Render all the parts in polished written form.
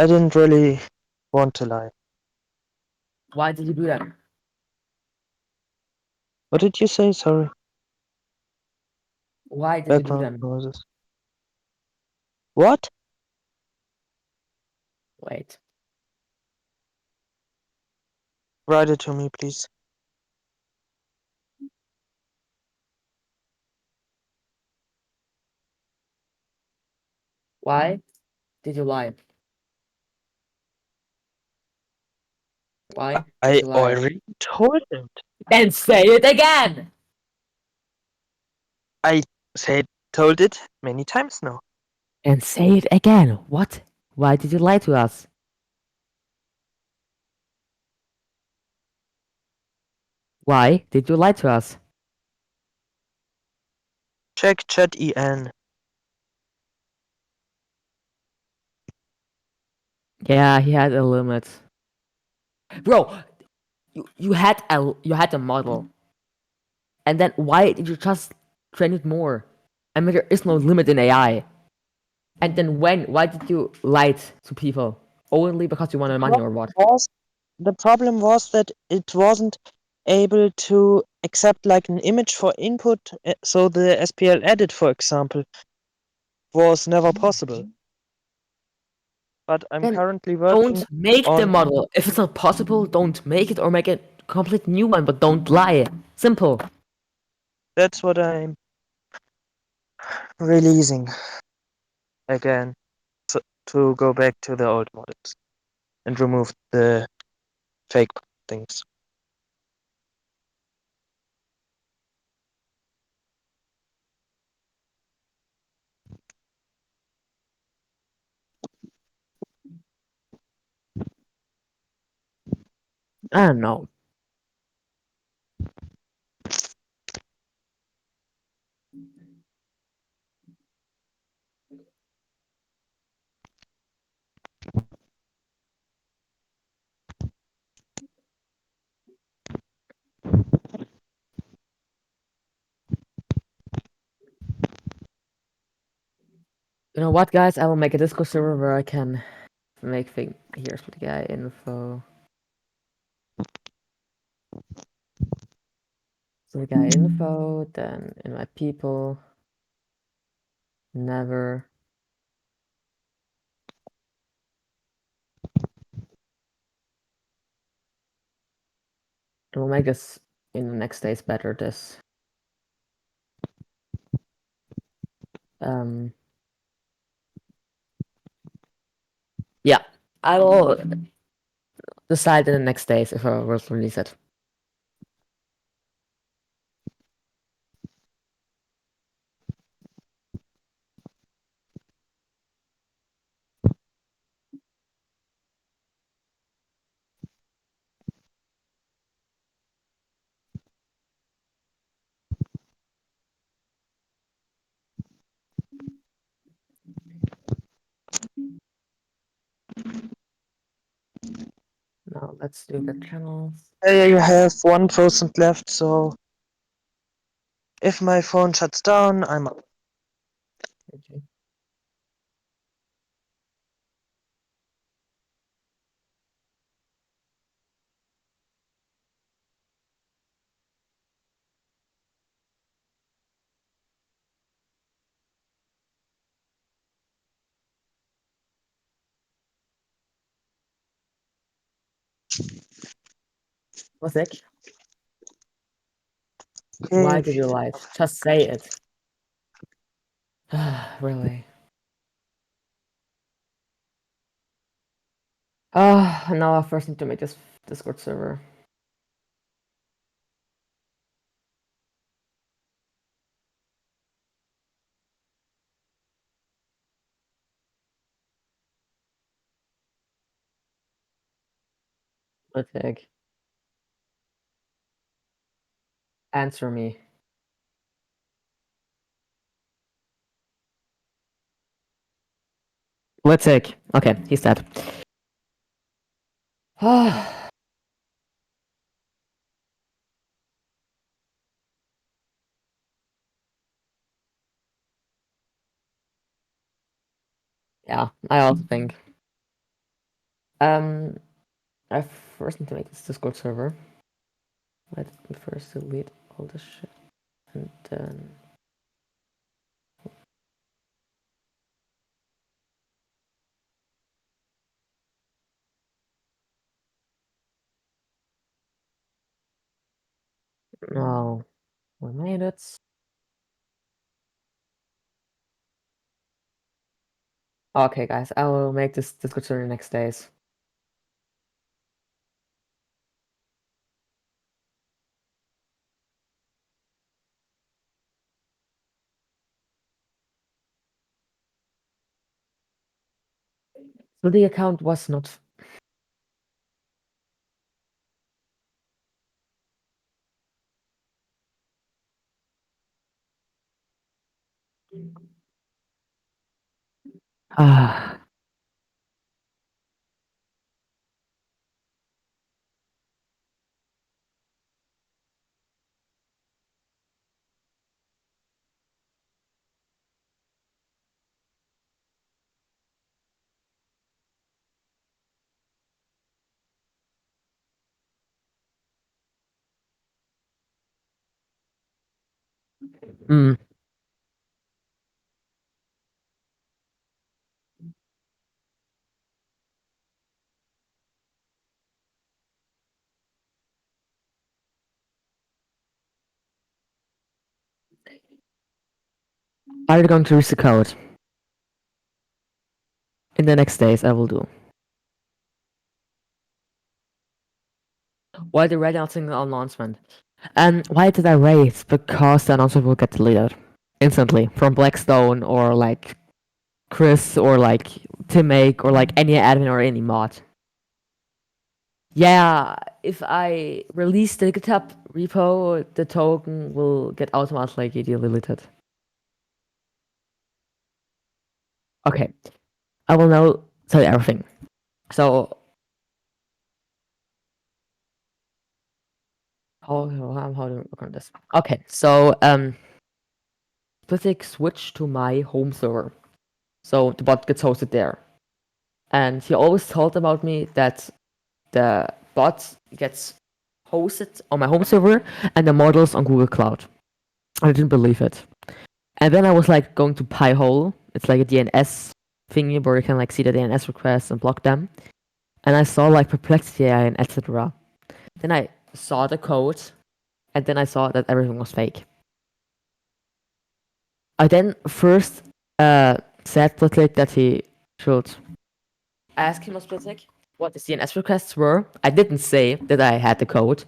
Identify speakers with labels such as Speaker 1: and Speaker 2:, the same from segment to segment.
Speaker 1: I didn't really want to lie.
Speaker 2: Why did you do that?
Speaker 1: What did you say? Sorry.
Speaker 2: Why did you do
Speaker 1: Background
Speaker 2: them?
Speaker 1: noises. What?
Speaker 2: Wait.
Speaker 1: Write it to me, please.
Speaker 2: Why did you lie? Why did
Speaker 1: I
Speaker 2: you lie?
Speaker 1: already told it.
Speaker 2: Then say it again!
Speaker 1: I told it many times now.
Speaker 2: And say it again. What? Why did you lie to us? Why did you lie to us?
Speaker 1: Check chat en.
Speaker 2: Yeah, he had a limit. Bro, you had a model. And then why did you just train it more? I mean, there is no limit in AI. And then why did you lie to people? Only because you wanted money or what?
Speaker 1: The problem was that it wasn't able to accept like an image for input, so the SPL edit, for example, was never possible. But I'm
Speaker 2: Then
Speaker 1: currently working
Speaker 2: don't make the
Speaker 1: on.
Speaker 2: model. If it's not possible, don't make it or make a complete new one, but don't lie. Simple.
Speaker 1: That's what I'm releasing again, to go back to the old models and remove the fake things.
Speaker 2: I don't know. You know what, guys? I will make a Discord server where I can make things. Here's the guy info. So the guy info, then invite people. Never. It will make us in the next days better. This. Yeah, I will decide in the next days if I will release it. Now let's do the channels.
Speaker 1: I have 1% left, so if my phone shuts down, I'm up.
Speaker 2: Okay. What's it? Why
Speaker 1: Okay.
Speaker 2: did you lie? Just say it. Really? Now I first need to make this Discord server. Splittic. Answer me. Splittic. Okay, he's dead. Yeah, I also think. I first need to make this Discord server. Let me first delete all this shit, and then no, we made it. Okay, guys, I will make this Discord server next days. So the account was not. Ah. Mm. Are you going to reach the code? In the next days, I will do. Why did I not sing the announcement? And why did I raise? Because the announcement will get deleted instantly from Blackstone or like Chris or like Timmake or like any admin or any mod. Yeah, if I release the GitHub repo, the token will get automatically deleted. Okay, I will now tell you everything. So, how do we work on this? Okay, so Splittic switched to my home server, so the bot gets hosted there. And he always told about me that the bot gets hosted on my home server and the models on Google Cloud. I didn't believe it. And then I was like going to Pi-hole. It's like a DNS thingy where you can like see the DNS requests and block them. And I saw like PerplexityAI and etc. Then I saw the code, and then I saw that everything was fake. I then first said Splittic that he should ask him on Splittic what the CNS requests were. I didn't say that I had the code.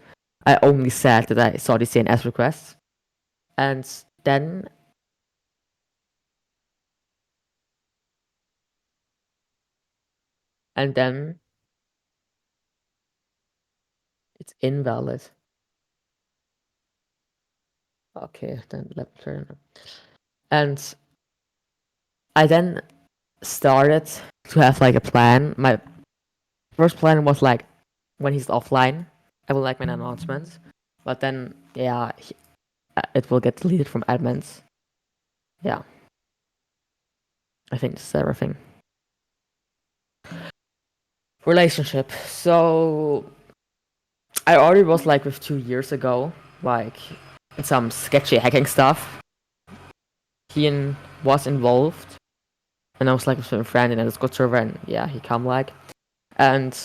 Speaker 2: I only said that I saw the CNS requests. And then it's invalid. Okay, then let me turn it. And I then started to have like a plan. My first plan was like when he's offline, I will like make an announcement. But then, yeah, it will get deleted from admins. Yeah. I think this is everything. Relationship. So I already was like with 2 years ago, like in some sketchy hacking stuff. He was involved, and I was like with a friend in a Discord server, and yeah, he come like, and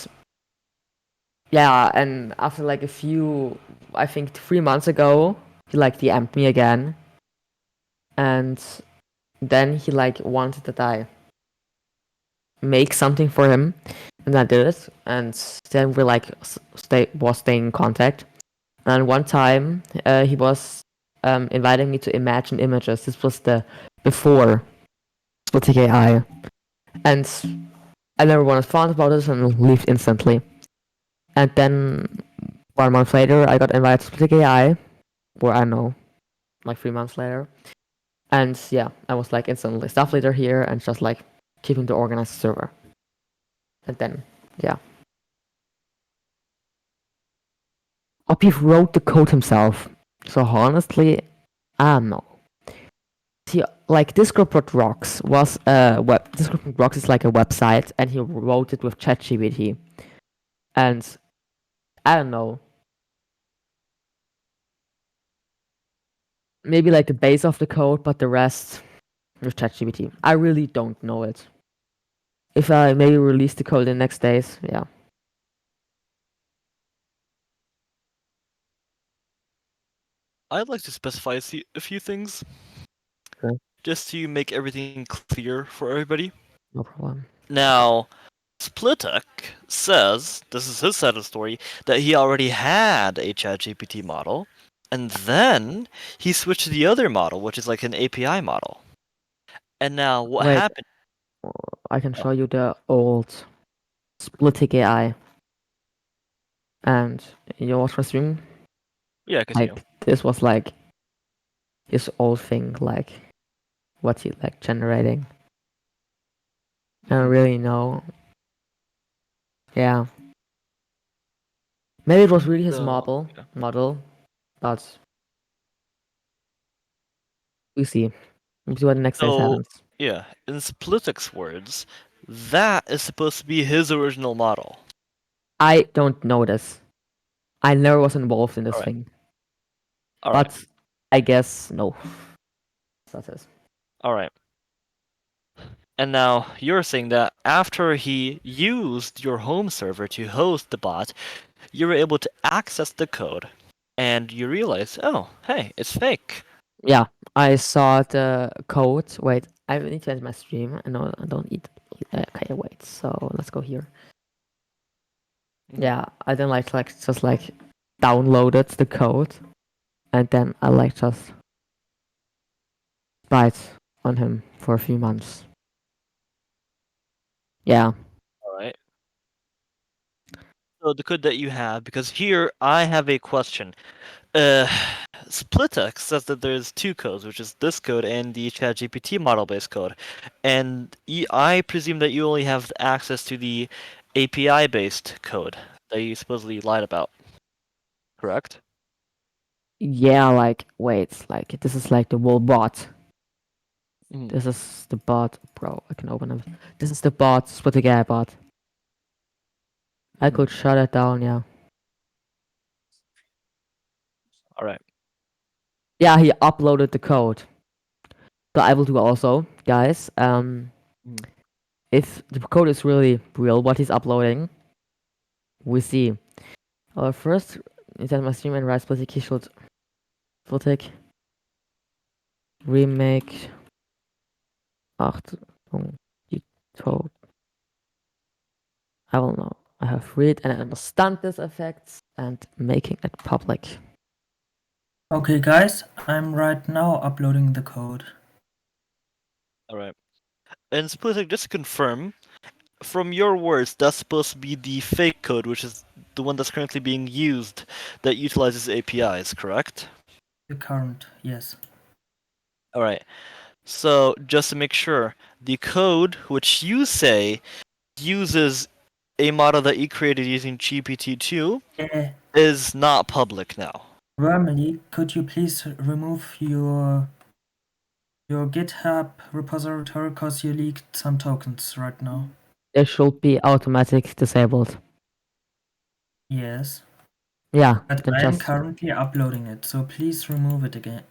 Speaker 2: yeah, and after like a few, I think 3 months ago, he like DM'd me again, and then he like wanted that I make something for him, and I did it, and then we like staying in contact. And one time, he was inviting me to imagine images. This was the before SplitticAI, and I never wanted fun about this and left instantly. And then 1 month later, I got invited to SplitticAI, or I don't know, like 3 months later. And yeah, I was like instantly staff leader here and just like keeping the organized server. And then, yeah. Opie wrote the code himself. So honestly, I don't know. See, like Discord.rocks was a web. Discord.rocks is like a website, and he wrote it with ChatGPT. And I don't know, maybe like the base of the code, but the rest with ChatGPT. I really don't know it. If I maybe release the code in the next days, yeah.
Speaker 3: I'd like to specify a few things.
Speaker 2: Okay.
Speaker 3: Just to make everything clear for everybody.
Speaker 2: No problem.
Speaker 3: Now, Splittic says, this is his side of the story, that he already had a ChatGPT model, and then he switched to the other model, which is like an API model. And now what
Speaker 2: Wait,
Speaker 3: happened?
Speaker 2: I can show you the old SplitticAI. And you watch my stream?
Speaker 3: Yeah, continue.
Speaker 2: Like, this was like his old thing, like what he like generating. I don't really know. Yeah. Maybe it was really his
Speaker 3: So,
Speaker 2: model, but we see. We'll see what the next day
Speaker 3: So,
Speaker 2: happens.
Speaker 3: yeah, in Splittic's words, that is supposed to be his original model.
Speaker 2: I don't know this. I never was involved in this
Speaker 3: Alright.
Speaker 2: thing.
Speaker 3: Alright.
Speaker 2: But I guess no. That is.
Speaker 3: Alright. And now you're saying that after he used your home server to host the bot, you were able to access the code, and you realize, oh, hey, it's fake.
Speaker 2: Yeah, I saw the code. Wait, I need to end my stream. I know I don't eat. Okay, wait. So let's go here. Yeah, I then like just like downloaded the code, and then I like just write on him for a few months. Yeah.
Speaker 3: Alright. So the code that you have, because here I have a question. Splitix says that there's two codes, which is this code and the ChatGPT model-based code, and I presume that you only have access to the API-based code that you supposedly lied about. Correct?
Speaker 2: Yeah, like wait, like this is like the whole bot.
Speaker 3: Mhm.
Speaker 2: This is the bot, bro. I can open it. This is the bot, SplitticAI bot. I could shut it down, yeah.
Speaker 3: Alright.
Speaker 2: Yeah, he uploaded the code. So I will do also, guys. If the code is really real, what he's uploading, we see. First, inside my stream and write Splittic, he should Splittic remake. Achtung, die Code. I will know. I have read and understand these effects and making it public.
Speaker 4: Okay, guys, I'm right now uploading the code.
Speaker 3: Alright. And Splitix, just to confirm, from your words, that's supposed to be the fake code, which is the one that's currently being used that utilizes APIs, correct?
Speaker 4: The current, yes.
Speaker 3: Alright. So, just to make sure, the code which you say uses a model that you created using GPT-2 is not public now.
Speaker 4: Wormly, could you please remove your GitHub repository because you leaked some tokens right now?
Speaker 2: They should be automatic disabled.
Speaker 4: Yes.
Speaker 2: Yeah,
Speaker 4: But
Speaker 2: then
Speaker 4: I'm
Speaker 2: just
Speaker 4: currently uploading it, so please remove it again.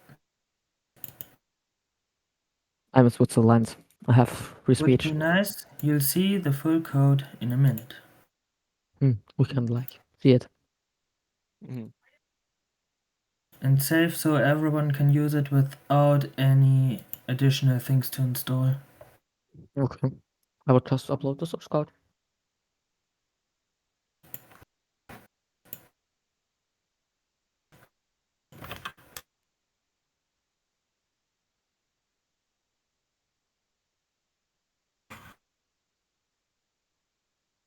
Speaker 2: I'm in Switzerland. I have free
Speaker 4: Would
Speaker 2: speech.
Speaker 4: be nice. You'll see the full code in a minute.
Speaker 2: We can like see it.
Speaker 3: Mhm.
Speaker 4: And save so everyone can use it without any additional things to install.
Speaker 2: Okay. I will just upload the source code.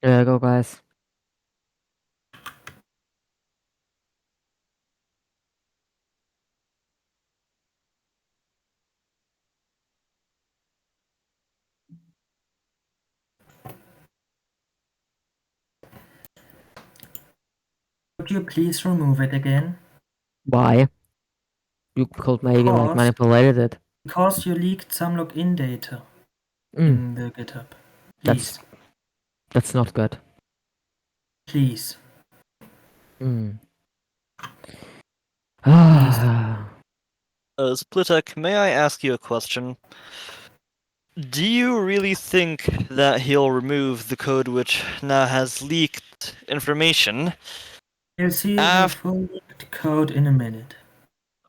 Speaker 2: There you go, guys.
Speaker 4: Could you please remove it again?
Speaker 2: Why? You could maybe like
Speaker 4: Pause.
Speaker 2: manipulated it.
Speaker 4: Because you leaked some login data in the GitHub. Please.
Speaker 2: That's not good.
Speaker 4: Please.
Speaker 2: Mm.
Speaker 3: Splittic, may I ask you a question? Do you really think that he'll remove the code which now has leaked information?
Speaker 4: You'll see the full leaked code in a minute.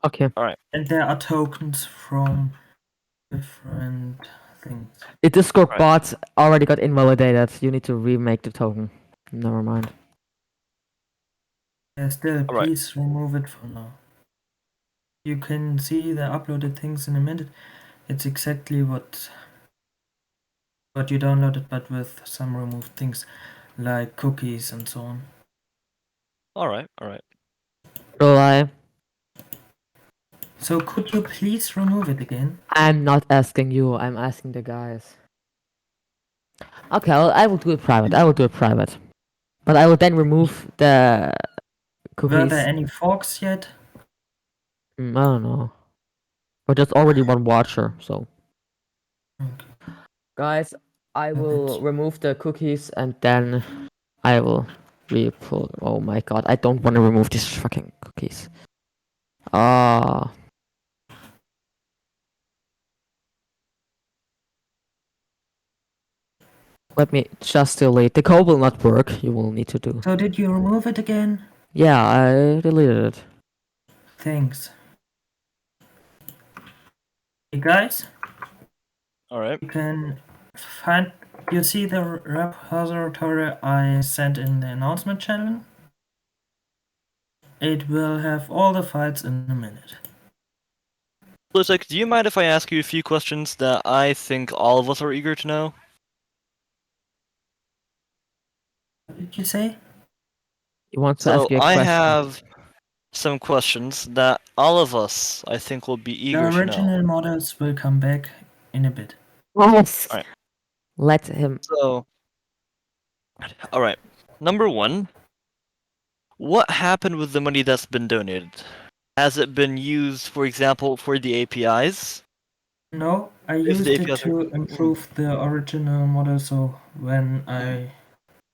Speaker 2: Okay.
Speaker 3: Alright.
Speaker 4: And there are tokens from different things.
Speaker 2: The Discord
Speaker 3: Right.
Speaker 2: bot already got invalidated. You need to remake the token. Never mind.
Speaker 4: Yeah, still,
Speaker 3: Alright.
Speaker 4: please remove it for now. You can see the uploaded things in a minute. It's exactly what you downloaded, but with some removed things like cookies and so on.
Speaker 3: Alright.
Speaker 2: Will I?
Speaker 4: So could you please remove it again?
Speaker 2: I'm not asking you. I'm asking the guys. Okay, I will do it private. But I will then remove the
Speaker 4: Were
Speaker 2: cookies.
Speaker 4: there any forks yet?
Speaker 2: I don't know. But there's already one watcher, so.
Speaker 4: Okay.
Speaker 2: Guys, I will
Speaker 4: Perfect.
Speaker 2: remove the cookies and then I will re-pull. Oh my god, I don't want to remove these fucking cookies. Ah. Let me just delete. The code will not work. You will need to do.
Speaker 4: So did you remove it again?
Speaker 2: Yeah, I deleted it.
Speaker 4: Thanks. Hey guys,
Speaker 3: Alright.
Speaker 4: you can find. You see the repository I sent in the announcement channel? It will have all the files in a minute.
Speaker 3: Splittic, do you mind if I ask you a few questions that I think all of us are eager to know?
Speaker 4: What did you say?
Speaker 2: You want to
Speaker 3: So
Speaker 2: ask you a
Speaker 3: I
Speaker 2: question?
Speaker 3: have some questions that all of us, I think, will be
Speaker 4: The
Speaker 3: eager to know.
Speaker 4: original models will come back in a bit.
Speaker 2: Yes.
Speaker 3: Alright.
Speaker 2: Let him.
Speaker 3: So, alright. Number one, what happened with the money that's been donated? Has it been used, for example, for the APIs?
Speaker 4: No, I
Speaker 3: If
Speaker 4: used
Speaker 3: the
Speaker 4: it
Speaker 3: APIs are...
Speaker 4: to improve the original model, so when I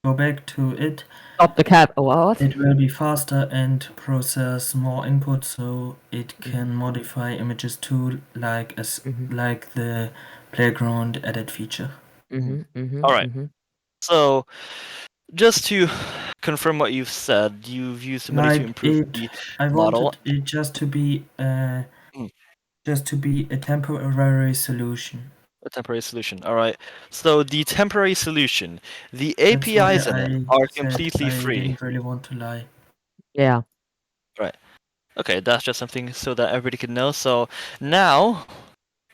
Speaker 4: go back to it,
Speaker 2: Stop the cap. Oh, what?
Speaker 4: it will be faster and process more input, so it can modify images too, like like the playground edit feature.
Speaker 3: Alright. So, just to confirm what you've said, you've used the money to
Speaker 4: Like
Speaker 3: improve
Speaker 4: it,
Speaker 3: the
Speaker 4: I
Speaker 3: model.
Speaker 4: wanted it just to be a temporary solution.
Speaker 3: A temporary solution. Alright. So the temporary solution, the
Speaker 4: That's why
Speaker 3: APIs in it
Speaker 4: I
Speaker 3: are
Speaker 4: said
Speaker 3: completely
Speaker 4: I
Speaker 3: free.
Speaker 4: didn't really want to lie.
Speaker 2: Yeah.
Speaker 3: Okay, that's just something so that everybody can know. So now,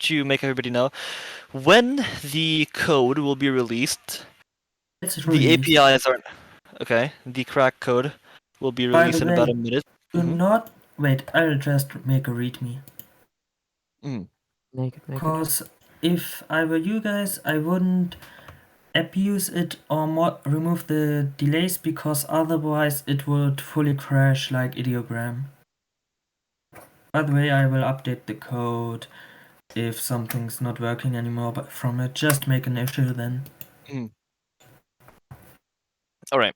Speaker 3: to make everybody know, when the code will be released,
Speaker 4: It's
Speaker 3: the
Speaker 4: released.
Speaker 3: APIs are... Okay, the crack code will be
Speaker 4: By
Speaker 3: released
Speaker 4: the
Speaker 3: in about a
Speaker 4: way,
Speaker 3: minute.
Speaker 4: do not wait. I'll just make a readme.
Speaker 2: Make it.
Speaker 4: Because if I were you guys, I wouldn't abuse it or remove the delays, because otherwise it would fully crash like ideogram. By the way, I will update the code if something's not working anymore, but from it, just make an issue then.
Speaker 3: Alright,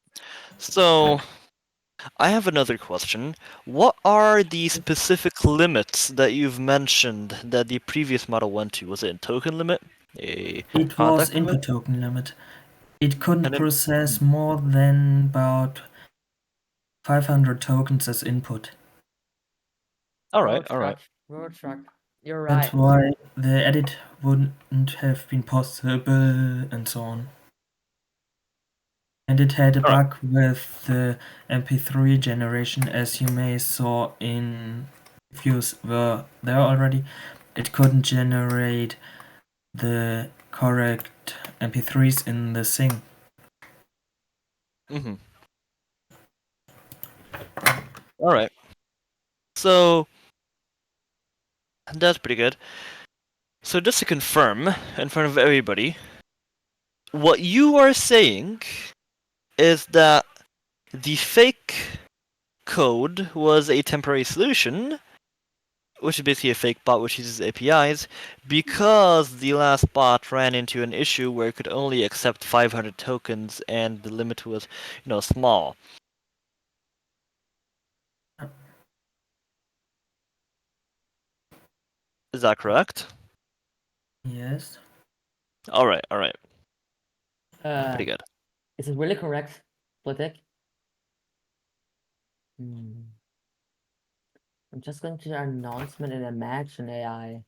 Speaker 3: so I have another question. What are the specific limits that you've mentioned that the previous model went to? Was it a token limit? A
Speaker 4: It was
Speaker 3: contact limit?
Speaker 4: input token limit. It couldn't
Speaker 3: And it-
Speaker 4: process more than about 500 tokens as input.
Speaker 3: Alright.
Speaker 2: Road truck. You're
Speaker 4: That's
Speaker 2: right.
Speaker 4: why the edit wouldn't have been possible and so on. And it had a
Speaker 3: Alright.
Speaker 4: bug with the MP3 generation, as you may saw in, if you were there already, it couldn't generate the correct MP3s in the sing.
Speaker 3: Alright. So, that's pretty good. So just to confirm, in front of everybody, what you are saying is that the fake code was a temporary solution, which is basically a fake bot which uses APIs, because the last bot ran into an issue where it could only accept 500 tokens and the limit was, small. Is that correct?
Speaker 4: Yes.
Speaker 3: All right.
Speaker 2: Uh,
Speaker 3: Pretty good.
Speaker 2: is it really correct, Splittic? I'm just going to announcement in Imagine AI.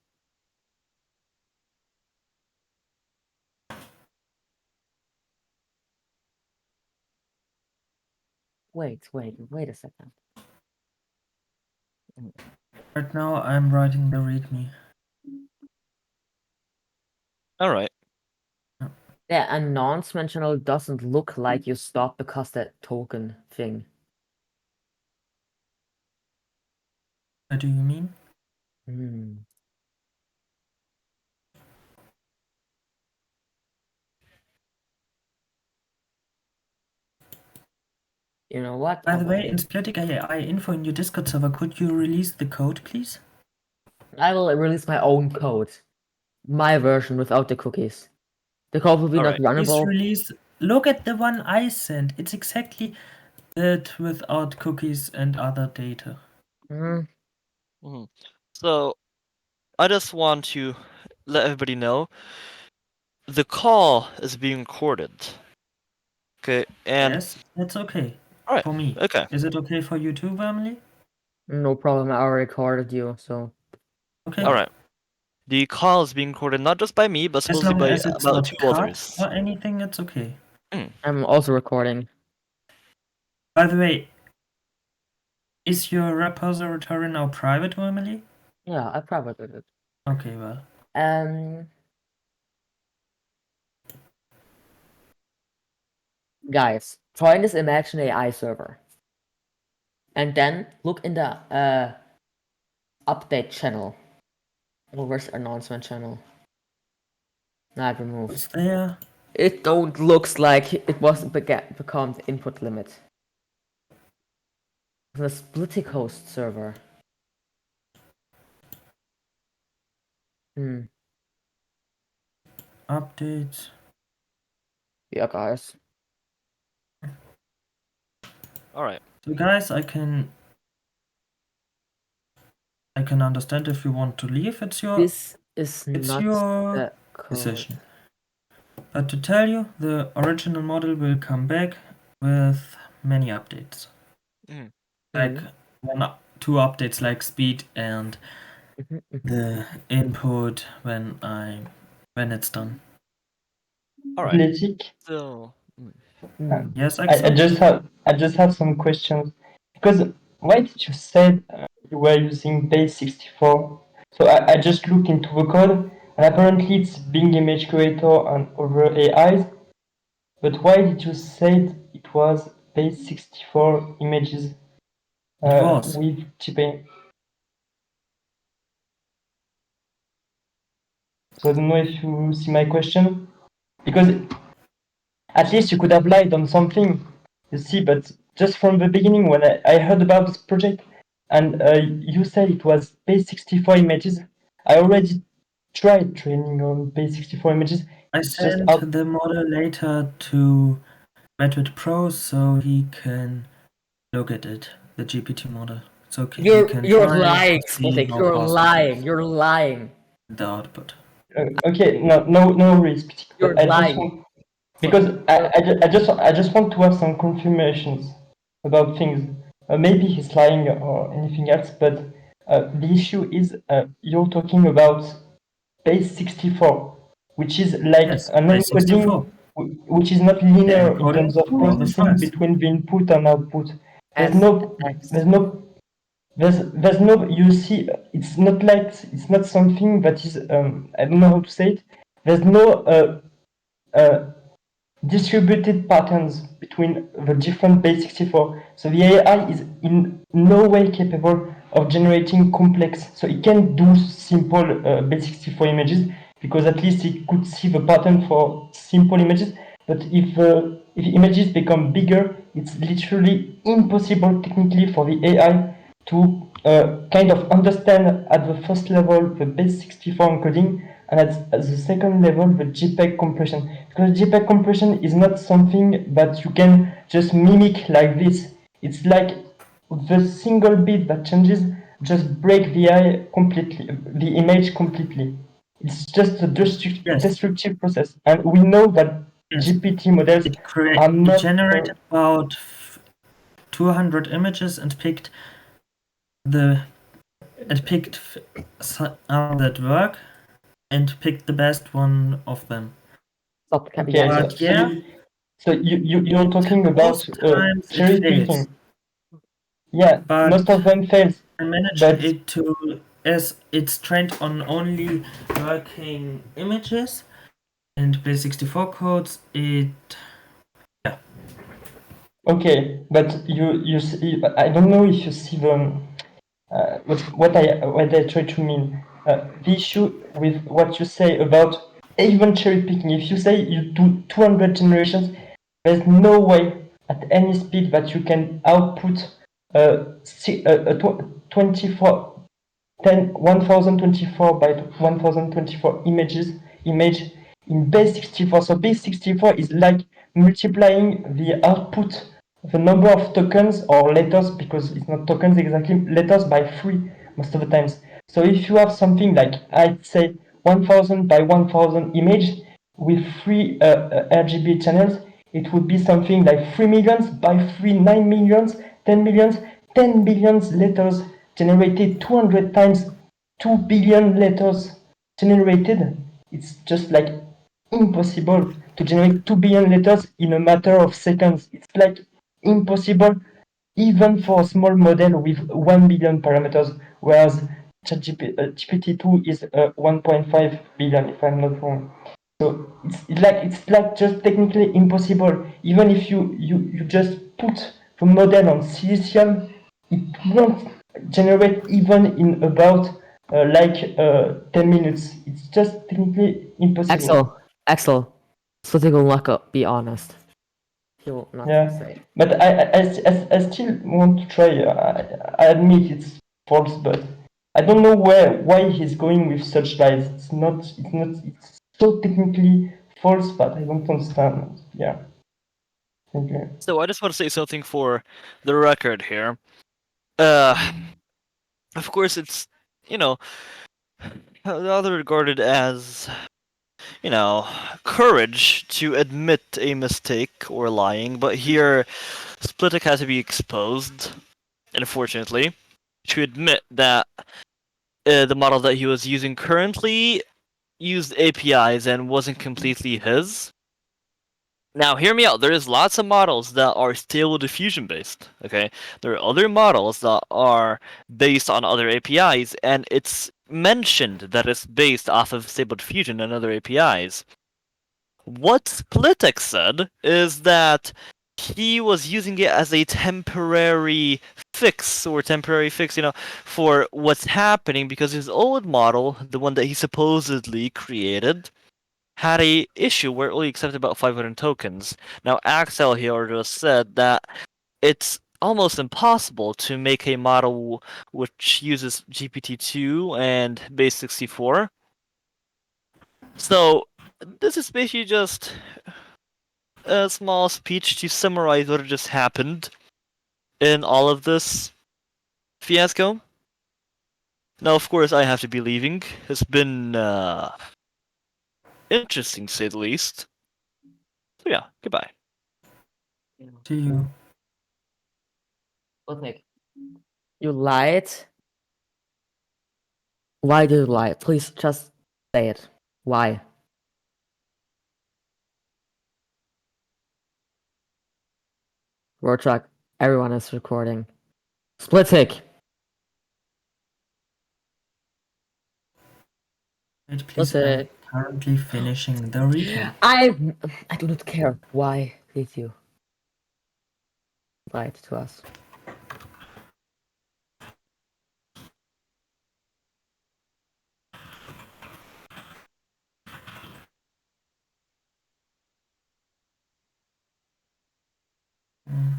Speaker 2: Wait a second.
Speaker 4: Right now I'm writing the README.
Speaker 3: All right.
Speaker 2: The announcement channel doesn't look like you stop because that token thing.
Speaker 4: What do you mean?
Speaker 2: You know what?
Speaker 4: By the way, in SplitticAI info in your Discord server, could you release the code, please?
Speaker 2: I will release my own code. My version without the cookies. The code will be not
Speaker 3: Alright.
Speaker 4: Please
Speaker 2: runnable.
Speaker 4: release. Look at the one I sent. It's exactly that without cookies and other data.
Speaker 3: So, I just want to let everybody know the call is being recorded. Okay, and
Speaker 4: Yes, that's okay.
Speaker 3: alright,
Speaker 4: For me.
Speaker 3: okay.
Speaker 4: Is it okay for you too, Emily?
Speaker 2: No problem, I already recorded you, so.
Speaker 4: Okay.
Speaker 3: Alright. The call is being recorded not just by me, but
Speaker 4: As
Speaker 3: supposedly
Speaker 4: long
Speaker 3: by
Speaker 4: as it's
Speaker 3: about
Speaker 4: not
Speaker 3: 2
Speaker 4: cut
Speaker 3: others.
Speaker 4: or anything, it's okay.
Speaker 2: I'm also recording.
Speaker 4: By the way, is your repository now private, Emily?
Speaker 2: Yeah, I probably did it.
Speaker 4: Okay, well.
Speaker 2: Guys, join this Imagine AI server. And then look in the update channel. Or where's announcement channel? Not removed.
Speaker 4: It's there.
Speaker 2: It don't looks like it was become the input limit. The Splittic host server.
Speaker 4: Updates.
Speaker 2: Yeah, guys.
Speaker 3: Alright.
Speaker 4: So guys, I can understand if you want to leave. It's your
Speaker 2: This is
Speaker 4: it's
Speaker 2: not
Speaker 4: your
Speaker 2: the code.
Speaker 4: decision. But to tell you, the original model will come back with many updates. Like two updates like speed and the input when it's done.
Speaker 3: Alright.
Speaker 5: Splittic.
Speaker 3: So
Speaker 4: Yes,
Speaker 5: I just have some questions because why did you say you were using base 64? So I just looked into the code and apparently it's Bing image creator and other AIs. But why did you say it was base 64 images
Speaker 4: It was.
Speaker 5: with T-Pain? So I don't know if you see my question, because at least you could have lied on something, you see, but just from the beginning when I heard about this project and you said it was base 64 images, I already tried training on base 64 images.
Speaker 4: I
Speaker 5: It's just
Speaker 4: sent
Speaker 5: out.
Speaker 4: the model later to Bedwit Pro so he can look at it, the GPT model. It's okay. He can
Speaker 2: You're
Speaker 4: try
Speaker 2: lying,
Speaker 4: to see
Speaker 2: Splittic.
Speaker 4: how
Speaker 2: You're
Speaker 4: fast it
Speaker 2: lying.
Speaker 4: is,
Speaker 2: You're lying.
Speaker 4: the output.
Speaker 5: Okay, no risk,
Speaker 2: You're
Speaker 5: but I just
Speaker 2: lying.
Speaker 5: want, because I just want to have some confirmations about things. Maybe he's lying or anything else, but the issue is you're talking about base 64, which is like
Speaker 4: Yes,
Speaker 5: an
Speaker 4: base 64.
Speaker 5: encoding which is not linear in
Speaker 4: Encoding
Speaker 5: terms of
Speaker 4: all the
Speaker 5: processing
Speaker 4: files.
Speaker 5: between the input and output. There's
Speaker 2: As
Speaker 5: no,
Speaker 2: text.
Speaker 5: there's no, you see, it's not something that is, I don't know how to say it. There's no distributed patterns between the different base 64. So the AI is in no way capable of generating complex. So it can do simple base 64 images because at least it could see the pattern for simple images. But if images become bigger, it's literally impossible technically for the AI to kind of understand at the first level the base 64 encoding, and at the second level the JPEG compression. Because JPEG compression is not something that you can just mimic like this. It's like the single bit that changes just break the eye completely, the image completely. It's just a
Speaker 4: Yes.
Speaker 5: destructive process, and we know that
Speaker 4: Yes.
Speaker 5: GPT models
Speaker 4: It
Speaker 5: are not.
Speaker 4: generated about 200 images and picked some that work and picked the best one of them.
Speaker 2: Stop.
Speaker 5: Okay,
Speaker 2: Yeah.
Speaker 4: But yeah,
Speaker 5: you're talking about
Speaker 4: most times it
Speaker 5: cherry
Speaker 4: fails.
Speaker 5: picking. Yeah,
Speaker 4: But
Speaker 5: most of them fails.
Speaker 4: I managed
Speaker 5: But
Speaker 4: it to, as it's trained on only working images and base64 codes, it
Speaker 5: okay, but you see, I don't know if you see the what I try to mean. The issue with what you say about even cherry picking. If you say you do 200 generations, there's no way at any speed that you can output 24 1024 by 1024 image in base 64. So base 64 is like multiplying the output, the number of tokens or letters, because it's not tokens exactly, letters by 3 most of the times. So if you have something like, I'd say 1000 by 1000 image with 3 RGB channels, it would be something like 3 millions by 3, 9 millions, 10 millions, 10 billions letters generated 200 times 2 billion letters generated. It's just like impossible to generate 2 billion letters in a matter of seconds. It's like impossible even for a small model with 1 billion parameters, whereas GPT-2 is 1.5 billion, if I'm not wrong. So it's like just technically impossible. Even if you just put the model on silicium, it won't generate even in about 10 minutes. It's just technically impossible.
Speaker 2: Axel. Splittic will not be honest. He will not
Speaker 5: Yeah,
Speaker 2: say.
Speaker 5: but I still want to try. I admit it's false, but I don't know why he's going with such lies. It's so technically false that I don't understand. Yeah. Thank you.
Speaker 3: So I just want to say something for the record here. Of course, it's you know rather regarded as courage to admit a mistake or lying, but here Splittic has to be exposed, unfortunately, to admit that the model that he was using currently used APIs and wasn't completely his. Now, hear me out. There's lots of models that are stable diffusion based. Okay, there are other models that are based on other APIs, and it's mentioned that it's based off of stable diffusion and other APIs. What Splittic said is that he was using it as a temporary fix, for what's happening because his old model, the one that he supposedly created, had a issue where it only accepted about 500 tokens. Now, Axel here just said that it's almost impossible to make a model which uses GPT-2 and base 64. So, this is basically just a small speech to summarize what just happened in all of this fiasco. Now, of course, I have to be leaving. It's been interesting, to say the least. So yeah, goodbye.
Speaker 4: to you.
Speaker 2: Splittic, you lied. Why did you lie? Please just say it. Why? Rorschach, everyone is recording. Splittic!
Speaker 4: Wait, please, I'm currently finishing the recap.
Speaker 2: I do not care. Why did you lie to us?
Speaker 4: Mm.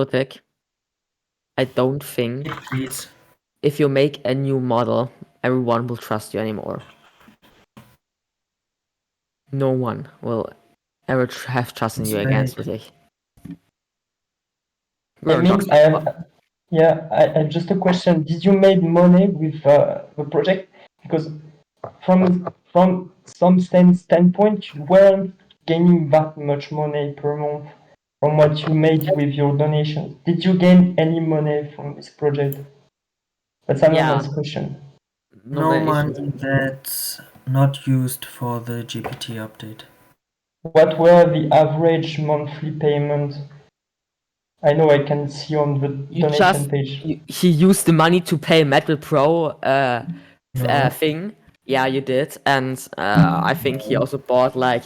Speaker 2: Splittic, I don't think
Speaker 4: Please.
Speaker 2: if you make a new model, everyone will trust you anymore. No one will ever have trust in you again,
Speaker 4: Right.
Speaker 2: Splittic.
Speaker 5: I mean, I just a question. Did you make money with the project? Because from some standpoint, you weren't gaining that much money per month from what you made with your donations. Did you gain any money from this project? That's a
Speaker 2: Yeah.
Speaker 5: nice question.
Speaker 4: No
Speaker 2: Nomination.
Speaker 4: money that's not used for the GPT update.
Speaker 5: What were the average monthly payments? I know I can see on the
Speaker 2: You
Speaker 5: donation
Speaker 2: just
Speaker 5: page.
Speaker 2: he used the money to pay Metal Pro
Speaker 4: No.
Speaker 2: thing. Yeah, you did, and I think he also bought like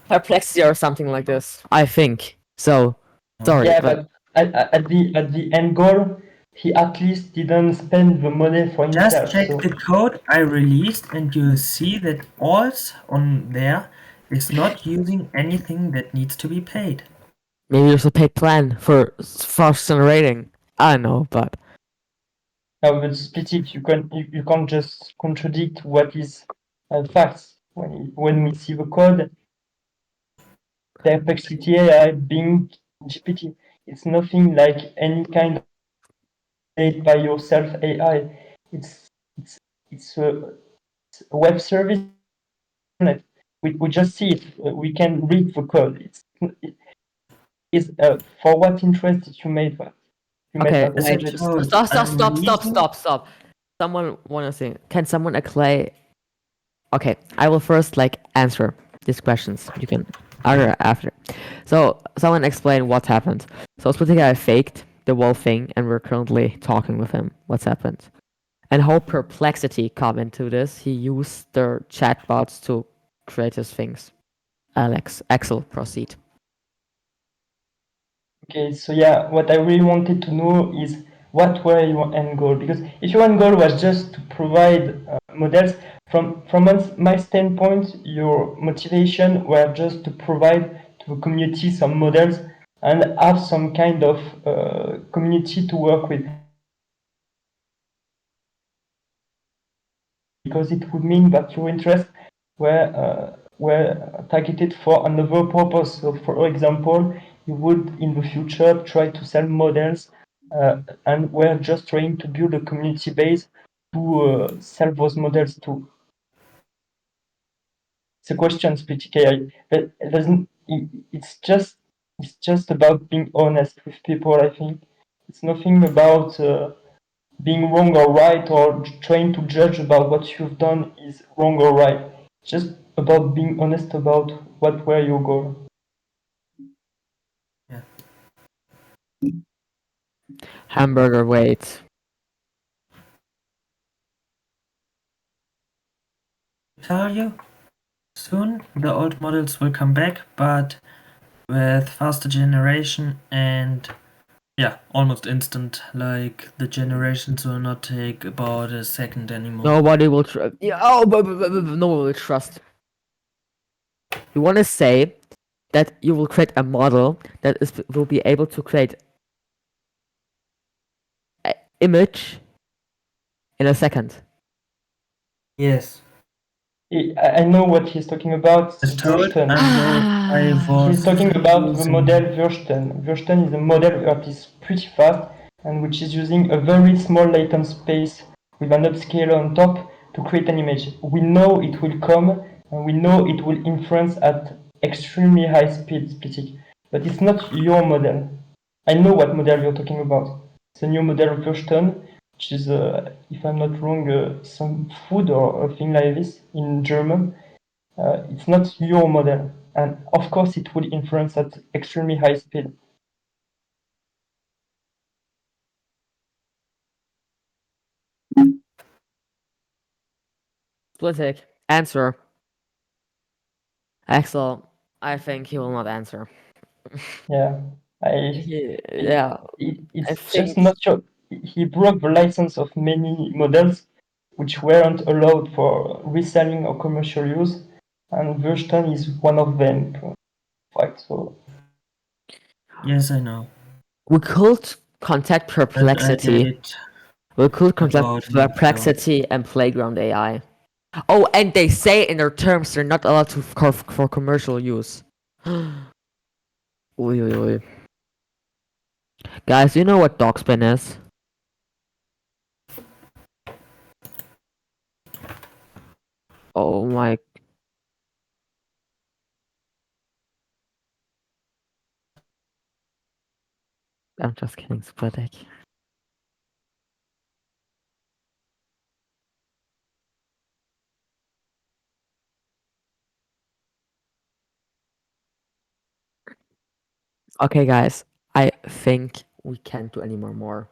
Speaker 2: Perplexity or something like this. I think so. Sorry,
Speaker 5: Yeah,
Speaker 2: but
Speaker 5: but at the end goal, he at least didn't spend the money for
Speaker 4: Just
Speaker 5: himself.
Speaker 4: check
Speaker 5: So
Speaker 4: the code I released and you'll see that alt on there is not using anything that needs to be paid.
Speaker 2: maybe there's a paid plan for fast generating. I don't know, but
Speaker 5: now with Splittic, you can't just contradict what is facts. When we see the code, Perplexity AI, Bing, GPT, it's nothing like any kind of made by yourself AI. It's it's it's a web service. We just see it. We can read the code. It is for what interest did you make that? You made
Speaker 2: okay.
Speaker 5: that
Speaker 4: As I
Speaker 2: Wait,
Speaker 5: project.
Speaker 4: told,
Speaker 2: stop. Someone wanna say? Can someone play? Okay, I will first like answer these questions. You can after. So someone explain what happened. So Splitting guy faked the whole thing, and we're currently talking with him. What's happened? And how Perplexity come into this? He used their chatbots to create his things. Axel, proceed.
Speaker 5: Okay, so yeah, what I really wanted to know is what were your end goal? Because if your end goal was just to provide models, from my standpoint, your motivation were just to provide to the community some models and have some kind of community to work with. Because it would mean that your interests were targeted for another purpose. So, for example, you would in the future try to sell models, and we're just trying to build a community base to sell those models to. It's a question, SplitticAI, but it doesn't. It's just about being honest with people. I think it's nothing about. Being wrong or right or trying to judge about what you've done is wrong or right. Just about being honest about what were your goals.
Speaker 4: Yeah.
Speaker 2: Hamburger, wait.
Speaker 4: Tell you, soon the old models will come back, but with faster generation and yeah, almost instant. Like the generations will not take about a second anymore.
Speaker 2: Nobody will trust. Yeah, oh, but no one will trust. You want to say that you will create a model that will be able to create an image in a second.
Speaker 4: Yes.
Speaker 5: I know what he's talking about. It's
Speaker 4: As told,
Speaker 5: Verstehen.
Speaker 4: I was
Speaker 5: He's talking about the
Speaker 4: using-
Speaker 5: model Verstehen. Verstehen is a model that is pretty fast and which is using a very small latent space with an upscaler on top to create an image. We know it will come and we know it will inference at extremely high speed, but it's not your model. I know what model you're talking about. It's a new model Verstehen, which is, if I'm not wrong, some food or a thing like this in German. It's not your model, and of course it will inference at extremely high speed.
Speaker 2: Splittic, answer. Axel, I think he will not answer.
Speaker 5: Yeah,
Speaker 2: Yeah, I
Speaker 5: it's just
Speaker 2: think
Speaker 5: not your. He broke the license of many models, which weren't allowed for reselling or commercial use, and Verstehen is one of them. In fact, so
Speaker 4: Yes, I know.
Speaker 2: We could contact
Speaker 4: But I
Speaker 2: Perplexity.
Speaker 4: did
Speaker 2: We could contact
Speaker 4: about a month ago.
Speaker 2: Perplexity and Playground AI. Oh, and they say in their terms they're not allowed to for commercial use. Oi, oi, oi. Guys, you know what Dogspin is? Oh my. I'm just kidding, Splittic. Okay, guys, I think we can't do any more.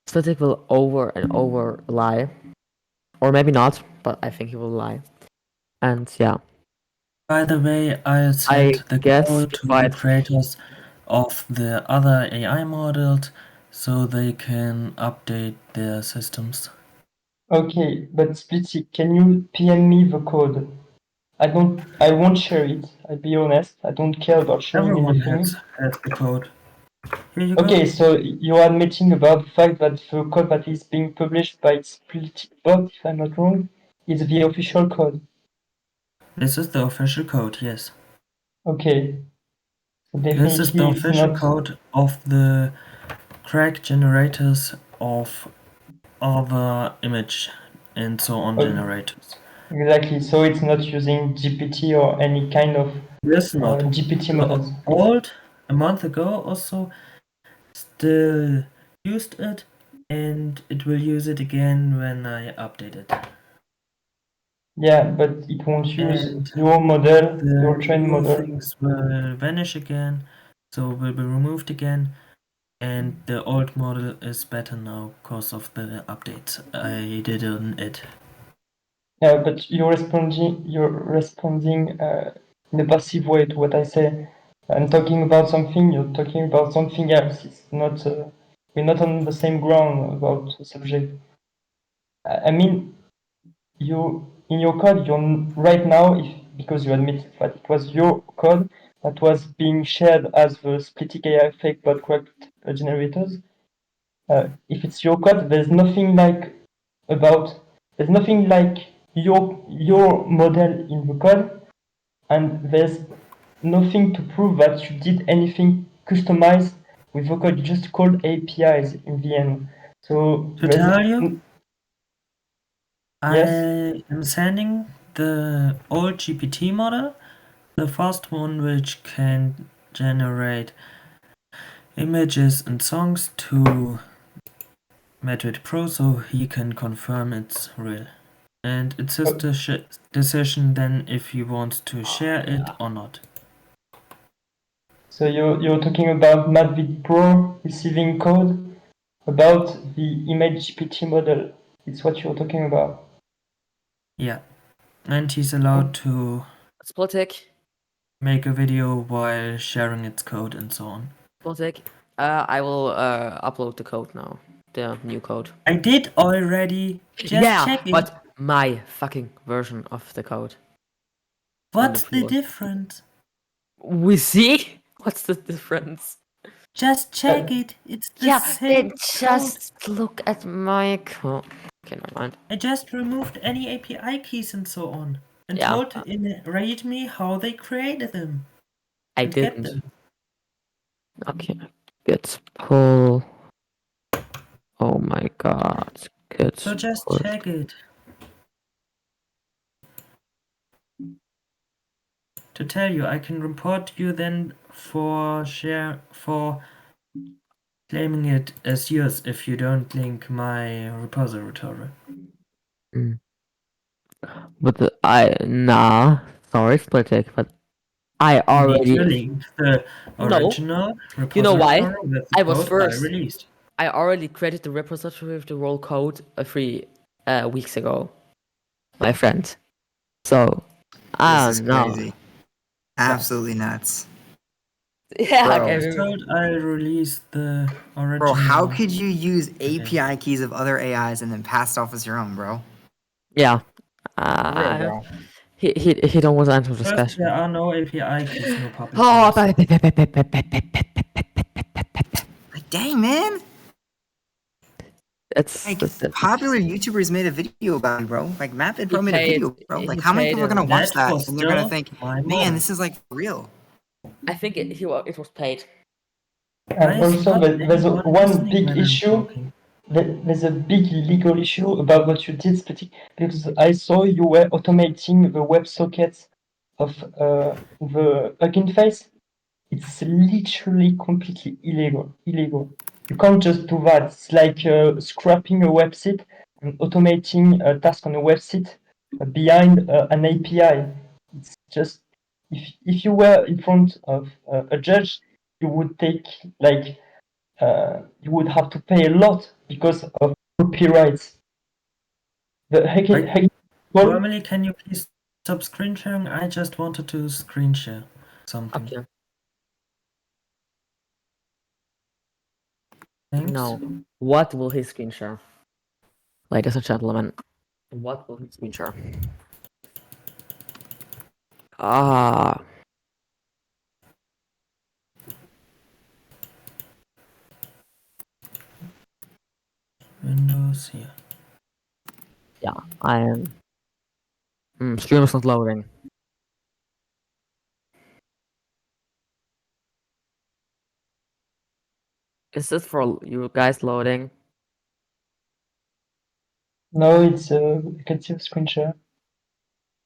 Speaker 2: Splittic will over and over lie. Or maybe not, but I think he will lie. And yeah.
Speaker 4: By the way, I sent the
Speaker 2: guess
Speaker 4: code to the
Speaker 2: quite-
Speaker 4: creators of the other AI models so they can update their systems.
Speaker 5: Okay, but Splitty, can you PM me the code? I won't share it, I'll be honest. I don't care about sharing
Speaker 4: Everyone
Speaker 5: anything.
Speaker 4: has the code. Here you
Speaker 5: Okay,
Speaker 4: go.
Speaker 5: so you're admitting about the fact that the code that is being published by Splittic bot, if I'm not wrong, is the official code.
Speaker 4: This is the official code, yes.
Speaker 5: Okay. So
Speaker 4: This is the
Speaker 5: definitely it's
Speaker 4: official
Speaker 5: not
Speaker 4: code of the crack generators of other image and so on
Speaker 5: Okay.
Speaker 4: generators.
Speaker 5: Exactly. So it's not using GPT or any kind of
Speaker 4: This not.
Speaker 5: GPT
Speaker 4: The
Speaker 5: models.
Speaker 4: old, a month ago or so, still used it, and it will use it again when I update it.
Speaker 5: Yeah, but it won't use
Speaker 4: And
Speaker 5: your model, your
Speaker 4: the
Speaker 5: trained
Speaker 4: new
Speaker 5: model.
Speaker 4: things will vanish again, so will be removed again. And the old model is better now because of the updates I did on it.
Speaker 5: Yeah, but you're responding in a passive way to what I say. I'm talking about something, you're talking about something else. It's not we're not on the same ground about the subject. I mean, you in your code, you're right now, because you admit that it was your code that was being shared as the SplitticAI fake bot crack generators. If it's your code, there's nothing like your model in the code, and there's nothing to prove that you did anything customized with the code. You just called APIs in the end. So
Speaker 4: To tell you,
Speaker 5: yes.
Speaker 4: I am sending the old GPT model, the first one which can generate images and songs, to Madrid Pro so he can confirm it's real. And it's his decision then if he wants to share it or not.
Speaker 5: So you're talking about Madvid Pro receiving code about the image GPT model. It's what you're talking about.
Speaker 4: Yeah. And he's allowed to
Speaker 2: Splittic.
Speaker 4: make a video while sharing its code and so on.
Speaker 2: Splittic. I will upload the code now. The new code.
Speaker 4: I did already. Just check it.
Speaker 2: But my fucking version of the code.
Speaker 4: What's the
Speaker 2: Wonderful.
Speaker 4: difference?
Speaker 2: We see? What's the difference?
Speaker 4: Just check it. It's the same
Speaker 2: then just look at my code. Okay, never mind.
Speaker 4: I just removed any API keys and so on. And
Speaker 2: Yeah.
Speaker 4: told in README how they created them.
Speaker 2: I
Speaker 4: and get
Speaker 2: didn't.
Speaker 4: them.
Speaker 2: Okay, good pull. Oh my god. Good.
Speaker 4: So just
Speaker 2: pull.
Speaker 4: check it. To tell you, I can report you then for claiming it as yours if you don't link my repository.
Speaker 2: Mm. But sorry, Splittic, but I
Speaker 4: You need to
Speaker 2: already.
Speaker 4: link the
Speaker 2: No.
Speaker 4: original repository
Speaker 2: You know why?
Speaker 4: with the
Speaker 2: I was
Speaker 4: code
Speaker 2: first.
Speaker 4: I released.
Speaker 2: I already created the repository with the raw code 3 weeks ago, my friend. So, I
Speaker 6: This is
Speaker 2: don't know.
Speaker 6: crazy. Absolutely nuts.
Speaker 2: Yeah,
Speaker 6: Bro.
Speaker 2: okay.
Speaker 4: I was told I released the original.
Speaker 6: Bro, how could you use API keys of other AIs and then pass it off as your own, bro?
Speaker 2: Yeah.
Speaker 6: For real, bro.
Speaker 2: He don't want to answer the
Speaker 4: First,
Speaker 2: question.
Speaker 4: there are no API keys, no public
Speaker 2: Oh,
Speaker 4: keys.
Speaker 6: I Dang, man.
Speaker 2: It's
Speaker 6: Like,
Speaker 2: that's
Speaker 6: popular YouTubers made a video about you, bro. Like, Matt Pro made a
Speaker 2: paid-
Speaker 6: video, bro.
Speaker 2: he
Speaker 6: Like, how many
Speaker 2: paid
Speaker 6: people are gonna
Speaker 2: him.
Speaker 6: watch
Speaker 4: That
Speaker 6: that
Speaker 4: was
Speaker 6: and they're gonna
Speaker 4: still
Speaker 6: think,
Speaker 4: my
Speaker 6: man,
Speaker 4: model.
Speaker 6: this is like real.
Speaker 2: I think it was paid.
Speaker 5: And
Speaker 4: Guys,
Speaker 5: also,
Speaker 4: not
Speaker 5: there's
Speaker 4: anyone
Speaker 5: one
Speaker 4: listening
Speaker 5: big
Speaker 4: when I'm
Speaker 5: issue.
Speaker 4: talking.
Speaker 5: There's a big legal issue about what you did, Splittic, because I saw you were automating the WebSockets of the plugin face. It's literally completely illegal. You can't just do that. It's like scrapping a website and automating a task on a website behind an API. It's just if you were in front of a judge, you would take like you would have to pay a lot because of copyrights. The hacking
Speaker 4: Normally, can you please stop screen sharing? I just wanted to screen share something.
Speaker 2: Okay.
Speaker 4: Thanks.
Speaker 2: No. What will he screen share? Ladies and gentlemen, what will he screen share? Ah.
Speaker 4: Windows here.
Speaker 2: Yeah, I am. Stream is not loading. Is this for you guys loading?
Speaker 5: No, it's you can see a screen share.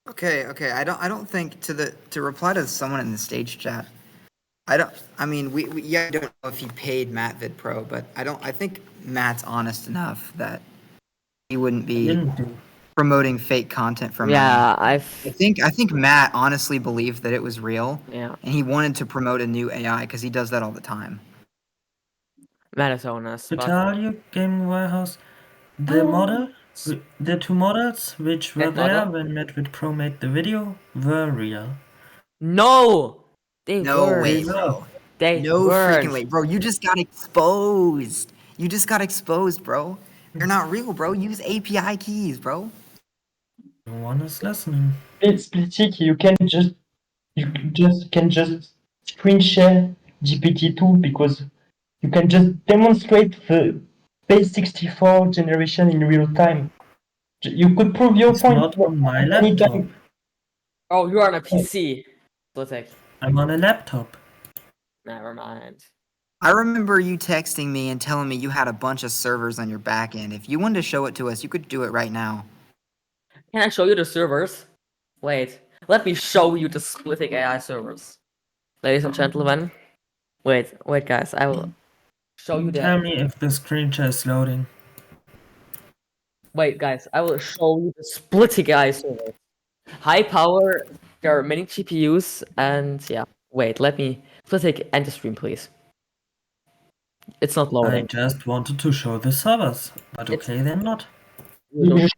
Speaker 6: Okay. I don't think to reply to someone in the stage chat. I mean, we yeah, I don't know if he paid Matt Pro, but I think Matt's honest enough that he wouldn't be
Speaker 4: Didn't do.
Speaker 6: promoting fake content for money.
Speaker 2: Yeah,
Speaker 6: I think Matt honestly believed that it was real,
Speaker 2: yeah.
Speaker 6: and he wanted to promote a new AI because he does that all the time.
Speaker 2: Matt is honest.
Speaker 4: To
Speaker 2: But
Speaker 4: tell you, Gaming Warehouse, the the two models which were
Speaker 2: That
Speaker 4: there
Speaker 2: model?
Speaker 4: when Medvid Pro made the video were real.
Speaker 2: no, they
Speaker 6: No
Speaker 2: weren't.
Speaker 6: way, bro.
Speaker 2: They
Speaker 6: No
Speaker 2: weren't.
Speaker 6: freaking way, bro. You just got exposed. Bro. You're not real, bro. Use API keys, bro.
Speaker 4: No one is listening.
Speaker 5: Splittic, you can just screen share GPT-2 because you can just demonstrate the base 64 generation in real time. You could prove your
Speaker 4: It's
Speaker 5: point
Speaker 4: not on my laptop.
Speaker 5: anytime.
Speaker 2: Oh, you are on a PC. Splittic.
Speaker 4: I'm on a laptop.
Speaker 2: Never mind.
Speaker 6: I remember you texting me and telling me you had a bunch of servers on your back end. If you wanted to show it to us, you could do it right now.
Speaker 2: Can I show you the servers? Wait, let me show you the SplitticAI servers. Ladies and gentlemen. Wait, guys, I will show you
Speaker 4: Tell
Speaker 2: that.
Speaker 4: me if the screen share is loading.
Speaker 2: Wait, guys, I will show you the SplitticAI servers. High power, there are many GPUs, and yeah. Wait, let me. Splittic, end the stream, please. It's not
Speaker 4: I
Speaker 2: loading.
Speaker 4: just wanted to show the servers, but okay, they're not.
Speaker 5: You're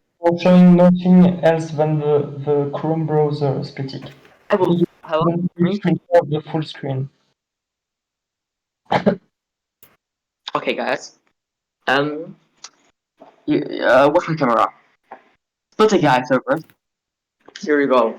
Speaker 5: showing nothing else than the Chrome browser, Splittic.
Speaker 2: Hello?
Speaker 5: You screen share the full screen.
Speaker 2: Okay, guys. Watch my camera. SplitticAI server. Here you go.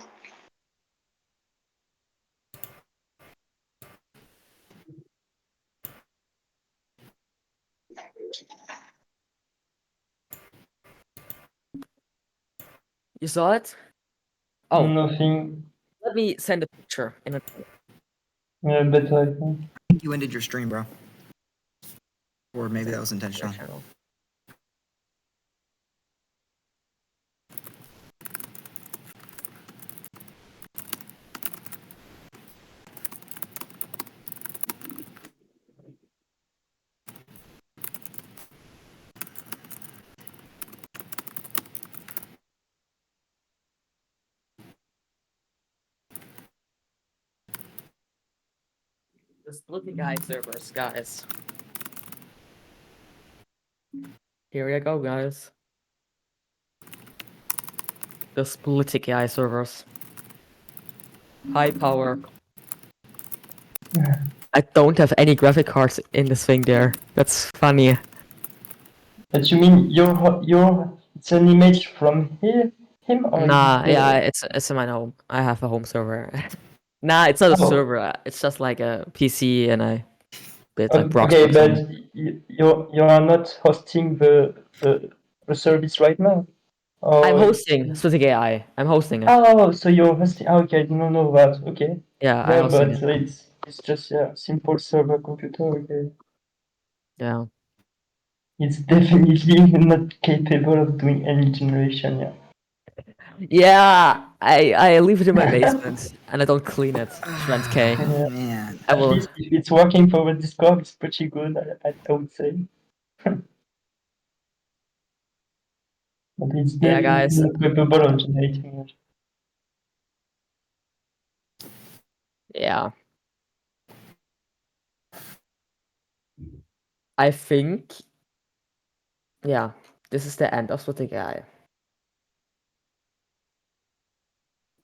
Speaker 2: You saw it? Oh,
Speaker 5: Nothing.
Speaker 2: let me send a picture in a.
Speaker 5: Yeah, better, I think.
Speaker 6: I think you ended your stream, bro. Or maybe that was intentional.
Speaker 2: channel. The SplitticAI servers, guys. Here we go, guys. The SplitticAI servers. High power. I don't have any graphic cards in this thing there. That's funny.
Speaker 5: But you mean it's an image from him or
Speaker 2: Nah,
Speaker 5: is
Speaker 2: yeah, it's in my home. I have a home server. Nah, it's not a
Speaker 5: Oh.
Speaker 2: server. It's just like a PC, and I bit like
Speaker 5: Okay,
Speaker 2: Rockstar.
Speaker 5: but you are not hosting the service right now.
Speaker 2: I'm
Speaker 5: Or
Speaker 2: hosting SplitticAI. I'm hosting it.
Speaker 5: Oh, so you're hosting. Okay, I didn't know that. Okay.
Speaker 2: Yeah, I'm
Speaker 5: Yeah,
Speaker 2: hosting
Speaker 5: but
Speaker 2: it.
Speaker 5: it's just simple server computer. Okay.
Speaker 2: Yeah.
Speaker 5: It's definitely not capable of doing any generation. Yeah.
Speaker 2: Yeah, I leave it in my basement and I don't clean it. Trent K.
Speaker 5: Yeah.
Speaker 6: Man.
Speaker 2: I
Speaker 5: At
Speaker 2: will.
Speaker 5: least if it's working for the Discord, it's pretty good. I would say. But it's
Speaker 2: Yeah,
Speaker 5: definitely
Speaker 2: guys.
Speaker 5: not capable of generating it.
Speaker 2: Yeah. I think. Yeah, this is the end of SplitticAI.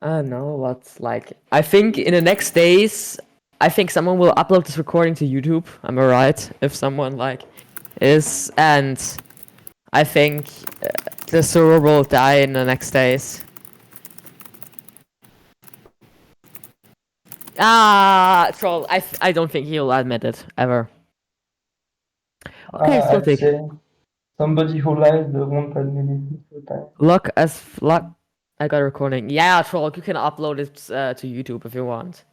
Speaker 2: I don't know what's like. I think in the next days, I think someone will upload this recording to YouTube. Am I right? If someone like is, and I think the server will die in the next days. Troll. I don't think he'll admit it ever. Okay,
Speaker 5: I'd
Speaker 2: Splittic.
Speaker 5: say somebody who lies won't admit it.
Speaker 2: Luck. I got a recording. Yeah, Troll. You can upload it to YouTube if you want.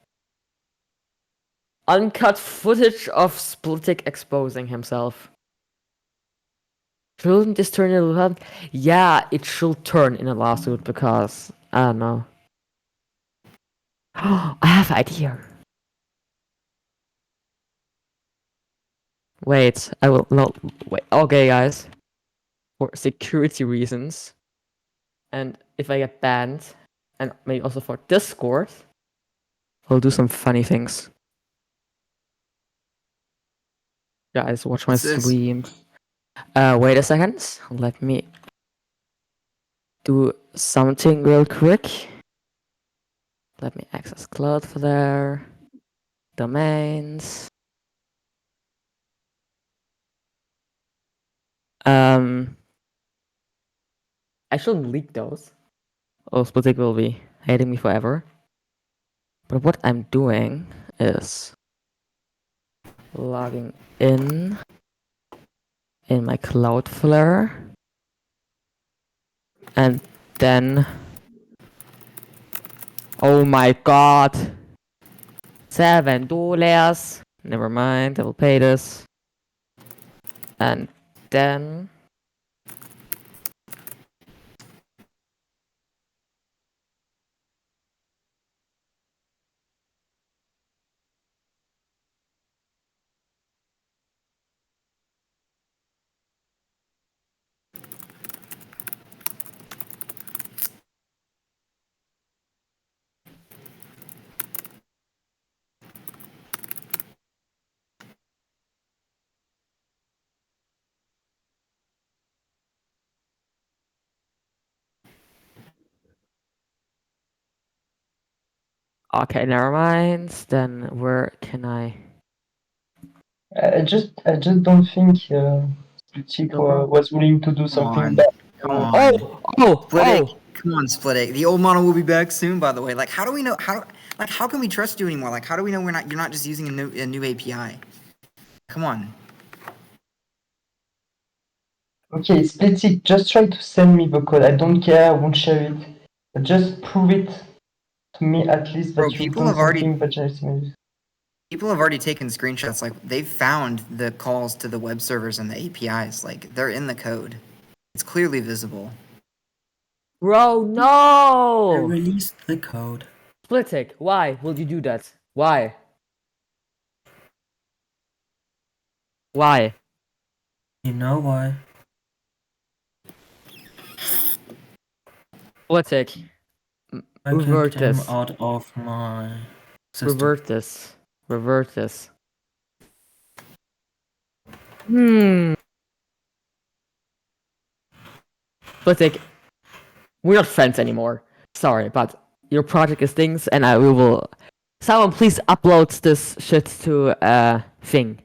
Speaker 2: Uncut footage of Splittic exposing himself. Shouldn't this turn in a lawsuit? Yeah, it should turn in a lawsuit because I don't know. I have an idea. Wait, I will no wait. Okay, guys, for security reasons, and if I get banned, and maybe also for Discord, I'll do some funny things. Guys, watch my
Speaker 6: What's this?
Speaker 2: stream. Wait a second. Let me do something real quick. Let me access Cloudflare, domains. I shouldn't leak those. Or Splittic will be hating me forever. But what I'm doing is logging in my Cloudflare, and then oh my god, $7. Never mind, I will pay this. And then okay, never mind. Then where can I?
Speaker 5: I just don't think Splittic
Speaker 2: No problem.
Speaker 5: was willing to do
Speaker 6: Come
Speaker 5: something
Speaker 6: on.
Speaker 5: bad.
Speaker 6: Come on.
Speaker 2: Oh!
Speaker 6: Splittic. Come on, Splittic. The old model will be back soon, by the way. Like, how do we know? How can we trust you anymore? Like, how do we know you're not just using a new API? Come on.
Speaker 5: Okay, Splittic, just try to send me the code. I don't care, I won't share it. But just prove it to me at least
Speaker 6: Bro,
Speaker 5: that you've done something that generates.
Speaker 6: people have already taken screenshots. Like, they've found the calls to the web servers and the APIs. Like, they're in the code. It's clearly visible.
Speaker 2: Bro,
Speaker 4: I
Speaker 2: no!
Speaker 4: released the code.
Speaker 2: Splittic, why will you do that? Why? Why?
Speaker 4: You know why?
Speaker 2: Splittic,
Speaker 4: I
Speaker 2: revert
Speaker 4: kicked him
Speaker 2: this.
Speaker 4: out of my system.
Speaker 2: Revert this. Revert this. Splittic, we're not friends anymore. Sorry, but your project is things, and we will. Someone please upload this shit to thing.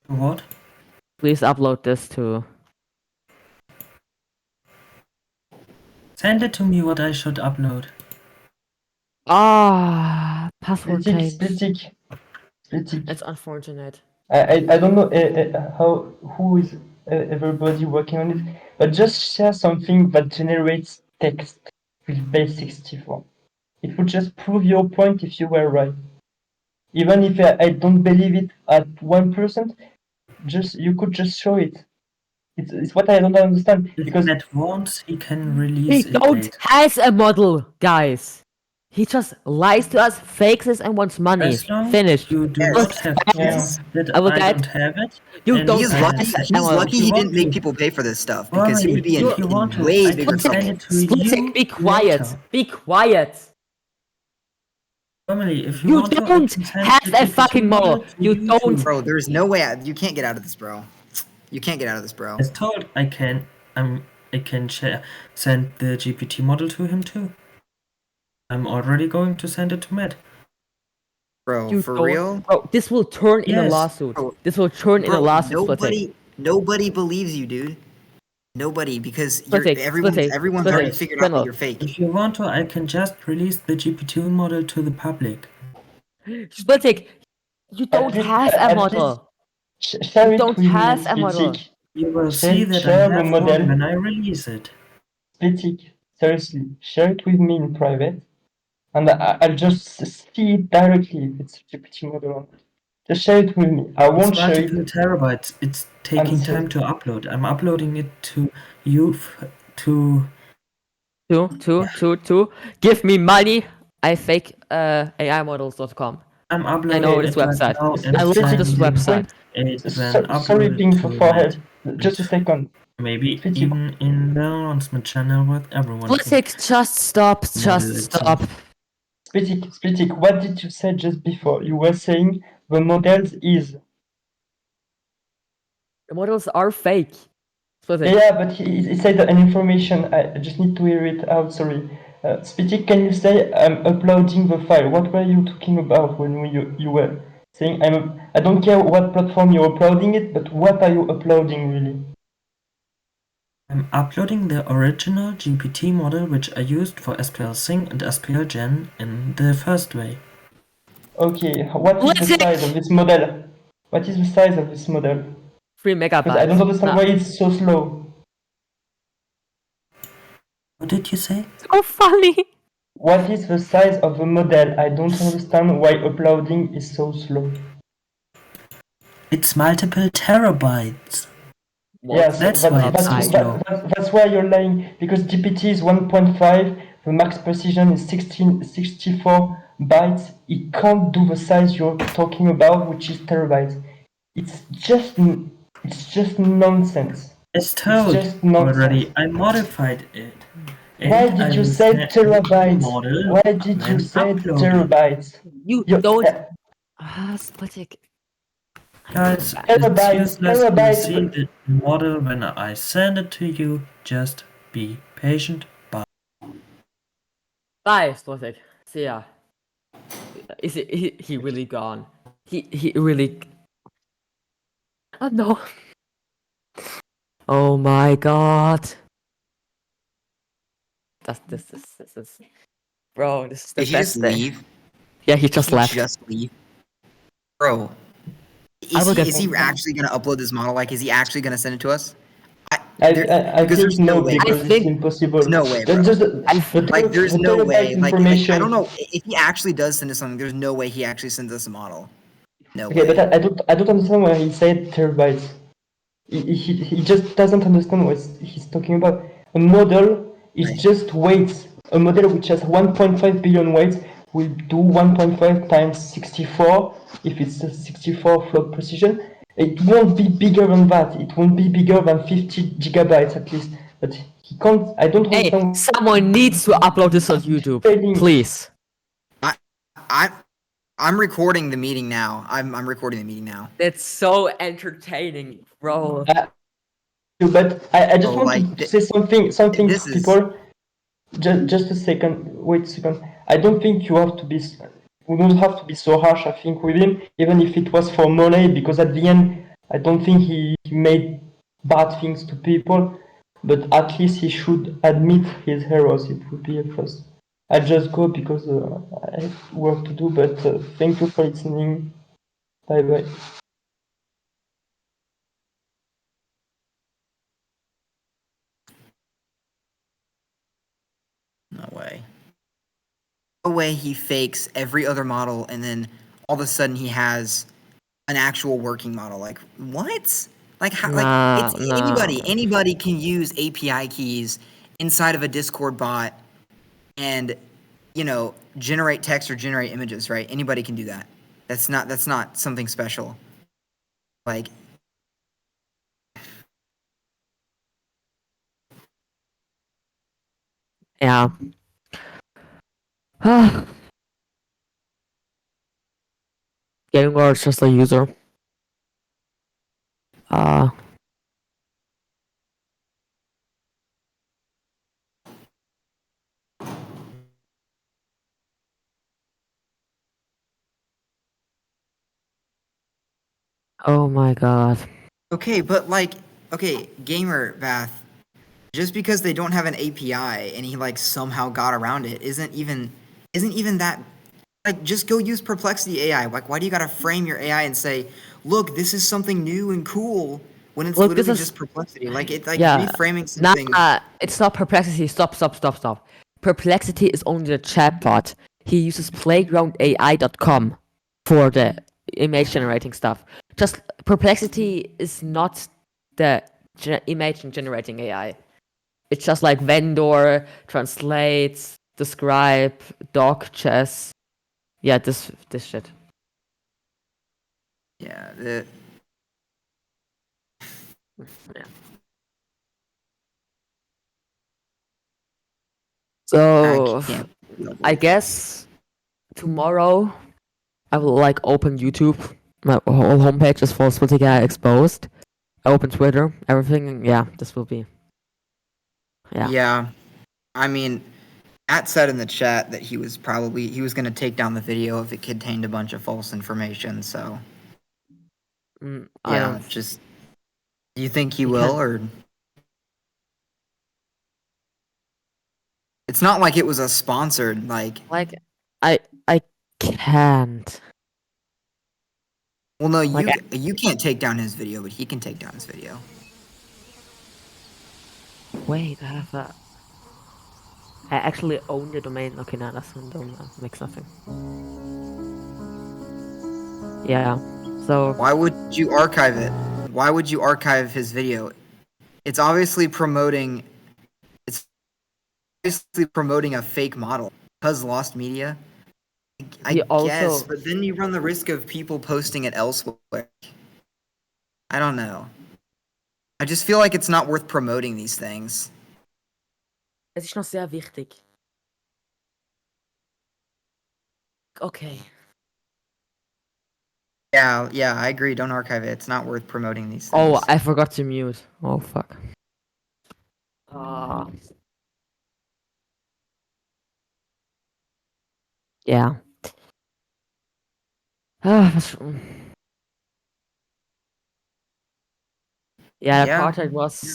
Speaker 4: What?
Speaker 2: Please upload this to.
Speaker 4: Send it to me what I should upload.
Speaker 2: Password
Speaker 5: Splittic,
Speaker 2: change.
Speaker 5: Splittic.
Speaker 2: It's unfortunate.
Speaker 5: I don't know who is everybody working on it, but just share something that generates text with base 64. It would just prove your point if you were right. Even if I don't believe it at 1%, you could just show it. It's what I don't understand,
Speaker 4: If
Speaker 5: because
Speaker 4: Matt wants, he can
Speaker 2: He
Speaker 4: release it
Speaker 2: don't
Speaker 4: later.
Speaker 2: has a model, guys. He just lies to us, fakes us, and wants money.
Speaker 4: As long
Speaker 2: Finished.
Speaker 4: you do
Speaker 6: Yes.
Speaker 4: not have
Speaker 5: Yeah.
Speaker 4: proof that
Speaker 2: I will
Speaker 4: I
Speaker 2: get-
Speaker 4: don't have it,
Speaker 2: You
Speaker 4: and
Speaker 2: don't
Speaker 6: He's
Speaker 4: I
Speaker 2: have
Speaker 6: lucky.
Speaker 2: a
Speaker 6: He's
Speaker 2: model.
Speaker 6: lucky
Speaker 4: If
Speaker 6: he
Speaker 4: you
Speaker 6: didn't
Speaker 4: want
Speaker 6: make
Speaker 4: to-
Speaker 6: people pay for this stuff because he
Speaker 4: Normally,
Speaker 6: would be in,
Speaker 4: if you want to,
Speaker 6: way
Speaker 4: I
Speaker 6: bigger
Speaker 4: can send
Speaker 6: trouble.
Speaker 4: it to you
Speaker 2: Splittic, be quiet.
Speaker 4: later.
Speaker 2: Be quiet.
Speaker 4: Normally, if you
Speaker 2: You
Speaker 4: want to, I
Speaker 2: don't
Speaker 4: can send
Speaker 2: have
Speaker 4: the
Speaker 2: a fucking
Speaker 4: GPT
Speaker 2: model.
Speaker 4: to
Speaker 2: You
Speaker 4: too.
Speaker 2: don't.
Speaker 6: Bro, there's no way. You can't get out of this, bro. You can't get out of this, bro.
Speaker 4: As told, I can send the GPT model to him too. I'm already going to send it to Matt.
Speaker 6: Bro,
Speaker 2: You
Speaker 6: for
Speaker 2: don't.
Speaker 6: real?
Speaker 2: Bro, this will turn in a
Speaker 4: Yes.
Speaker 2: lawsuit.
Speaker 6: Bro,
Speaker 2: This will turn in a
Speaker 6: Bro,
Speaker 2: lawsuit, Splittic.
Speaker 6: nobody believes you, dude. Nobody, because
Speaker 2: Splittic,
Speaker 6: everyone's
Speaker 2: Splittic,
Speaker 6: already
Speaker 2: Splittic,
Speaker 6: figured out that
Speaker 2: General.
Speaker 6: you're fake.
Speaker 4: If you want to, I can just release the GPT model to the public.
Speaker 2: Splittic, you don't
Speaker 5: least-
Speaker 2: have
Speaker 5: at
Speaker 2: a
Speaker 5: least
Speaker 2: model.
Speaker 5: share
Speaker 2: You
Speaker 5: it
Speaker 2: don't
Speaker 5: with me,
Speaker 2: have a model.
Speaker 5: Splittic.
Speaker 4: You will
Speaker 5: Share-
Speaker 4: see that I
Speaker 5: share the
Speaker 4: have
Speaker 5: model.
Speaker 4: one when I release it.
Speaker 5: Splittic, seriously, share it with me in private, and I'll just see it directly if it's a GPT model or not. Just share it with me. I won't
Speaker 4: It's
Speaker 5: share
Speaker 4: multiple
Speaker 5: it.
Speaker 4: terabytes. It's taking
Speaker 5: so-
Speaker 4: time to upload. I'm uploading it to you to.
Speaker 2: Two. Give me money. I fake AImodels.com.
Speaker 4: I'm
Speaker 2: I
Speaker 4: uploading
Speaker 2: know
Speaker 4: it
Speaker 2: this
Speaker 4: right
Speaker 2: website.
Speaker 4: now and
Speaker 2: I looked at this
Speaker 4: sending
Speaker 2: website.
Speaker 4: it when
Speaker 5: Sorry,
Speaker 4: uploaded
Speaker 5: being
Speaker 4: to
Speaker 5: for
Speaker 4: Matt.
Speaker 5: help. Just a second.
Speaker 4: Maybe
Speaker 5: Splittic.
Speaker 4: even in the announcement channel with everyone. can
Speaker 2: Splittic, just stop.
Speaker 4: model
Speaker 2: Just
Speaker 4: itself.
Speaker 2: stop.
Speaker 5: Splittic, what did you say just before? You were saying the models is.
Speaker 2: The models are fake. Splittic.
Speaker 5: Yeah, but he said an information. I just need to hear it out. Sorry. Splittic, can you say I'm uploading the file? What were you talking about when you were saying I don't care what platform you're uploading it, but what are you uploading really?
Speaker 4: I'm uploading the original GPT model which I used for SPL Sync and SPL Gen in the first way.
Speaker 5: Okay, what is the size of this model? What is the size of this model?
Speaker 2: 3
Speaker 5: Because
Speaker 2: megabytes.
Speaker 5: I don't understand
Speaker 2: Nah.
Speaker 5: why it's so slow.
Speaker 4: What did you say?
Speaker 2: So funny.
Speaker 5: What is the size of the model? I don't understand why uploading is so slow.
Speaker 4: It's multiple terabytes.
Speaker 5: Yes,
Speaker 4: That's why it's so slow.
Speaker 5: that's why you're lying, because GPT is 1.5, the max precision is 64 bytes. It can't do the size you're talking about, which is terabytes. It's just nonsense.
Speaker 4: As told
Speaker 5: just nonsense.
Speaker 4: already, I modified it.
Speaker 5: Why
Speaker 4: And I
Speaker 5: did you
Speaker 4: will
Speaker 5: say
Speaker 4: send
Speaker 5: terabytes?
Speaker 4: the model
Speaker 5: Why did you
Speaker 4: when
Speaker 5: say
Speaker 4: uploaded.
Speaker 5: terabytes?
Speaker 2: You
Speaker 5: You-
Speaker 2: don't. Splittic.
Speaker 4: Guys,
Speaker 5: Terabytes,
Speaker 4: it's useless. You will
Speaker 5: terabytes,
Speaker 4: see
Speaker 5: but-
Speaker 4: the model when I send it to you. Just be patient. Bye.
Speaker 2: Bye, Splittic. See ya. Is he really gone? He really. Oh no. Oh my god. This is. Bro, this is the
Speaker 6: Did he
Speaker 2: best
Speaker 6: just
Speaker 2: thing.
Speaker 6: leave?
Speaker 2: Yeah, he
Speaker 6: Did
Speaker 2: just
Speaker 6: he
Speaker 2: left.
Speaker 6: just leave? Bro,
Speaker 2: I will get-
Speaker 6: is he actually gonna upload this model? Like, is he actually gonna send it to us?
Speaker 5: I
Speaker 6: Because
Speaker 5: think
Speaker 6: there's no
Speaker 5: no,
Speaker 6: way.
Speaker 5: because
Speaker 2: I
Speaker 5: it's
Speaker 2: think-
Speaker 5: impossible.
Speaker 6: There's no way, bro. Like, there's
Speaker 5: the
Speaker 6: no
Speaker 5: terabyte
Speaker 6: way. Like,
Speaker 5: information.
Speaker 6: I don't know if he actually does send us something. There's no way he actually sends us a model. No
Speaker 5: Okay,
Speaker 6: way.
Speaker 5: but I don't understand why he said terabytes. He just doesn't understand what he's talking about. A model is
Speaker 6: Right.
Speaker 5: just weights. A model which has 1.5 billion weights will do 1.5 times 64 if it's a 64 float precision. It won't be bigger than that. It won't be bigger than 50 gigabytes at least. But he can't. I don't
Speaker 2: Hey,
Speaker 5: understand.
Speaker 2: someone needs to upload this on YouTube,
Speaker 5: Failing.
Speaker 2: please.
Speaker 6: I'm recording the meeting now. I'm recording the meeting now.
Speaker 2: It's so entertaining, bro.
Speaker 5: But I just
Speaker 6: Oh,
Speaker 5: want
Speaker 6: like,
Speaker 5: to say something
Speaker 6: this
Speaker 5: to
Speaker 6: is-
Speaker 5: people. Just a second. Wait a second. I don't think you have to be. We don't have to be so harsh. I think with him, even if it was for money, because at the end, I don't think he made bad things to people. But at least he should admit his errors. It would be a first. I'll just go because I have work to do. But thank you for listening. Bye bye.
Speaker 6: No way. No way he fakes every other model and then all of a sudden he has an actual working model. Like what? Like how? Like
Speaker 2: Nah,
Speaker 6: it's
Speaker 2: nah.
Speaker 6: anybody can use API keys inside of a Discord bot and generate text or generate images, right? Anybody can do that. That's not something special. Like
Speaker 2: Yeah. Gamer is just a user. Oh my god.
Speaker 6: okay, but gamer Bath. Just because they don't have an API and he like somehow got around it isn't even that. Like, just go use Perplexity AI. Like, why do you gotta frame your AI and say, "Look, this is something new and cool," when it's
Speaker 2: Look, this
Speaker 6: literally
Speaker 2: is
Speaker 6: just Perplexity? Like, it's like
Speaker 2: yeah.
Speaker 6: reframing something.
Speaker 2: Nah, it's not Perplexity. Stop. Perplexity is only the chatbot. He uses playgroundai.com for the image generating stuff. Just Perplexity is not the image generating AI. It's just like vendor, translate, describe, doc, chess. Yeah, this shit.
Speaker 6: Yeah,
Speaker 2: Yeah. So
Speaker 6: can't.
Speaker 2: I guess tomorrow I will like open YouTube. My whole homepage is for SplitticAI exposed. I open Twitter, everything. Yeah, this will be. Yeah.
Speaker 6: Yeah, I mean, Matt said in the chat that he was gonna take down the video if it contained a bunch of false information. So
Speaker 2: I
Speaker 6: yeah,
Speaker 2: don't.
Speaker 6: just do you think he
Speaker 2: You
Speaker 6: will
Speaker 2: can't.
Speaker 6: or? It's not like it was a sponsored like.
Speaker 2: I can't.
Speaker 6: Well, no,
Speaker 2: Like
Speaker 6: you can't take down his video, but he can take down his video.
Speaker 2: wait, I have a. I actually own the domain. Okay, no, that's makes nothing. Yeah. So
Speaker 6: Why would you archive it? Why would you archive his video? It's obviously promoting. It's obviously promoting a fake model. Cuz lost media. I
Speaker 2: he
Speaker 6: guess,
Speaker 2: also
Speaker 6: but then you run the risk of people posting it elsewhere. I don't know. I just feel like it's not worth promoting these things.
Speaker 2: es ist noch sehr wichtig. Okay.
Speaker 6: Yeah, I agree. Don't archive it. It's not worth promoting these
Speaker 2: Oh,
Speaker 6: things.
Speaker 2: I forgot to mute. Oh fuck. Yeah. Was- yeah,
Speaker 6: Yeah.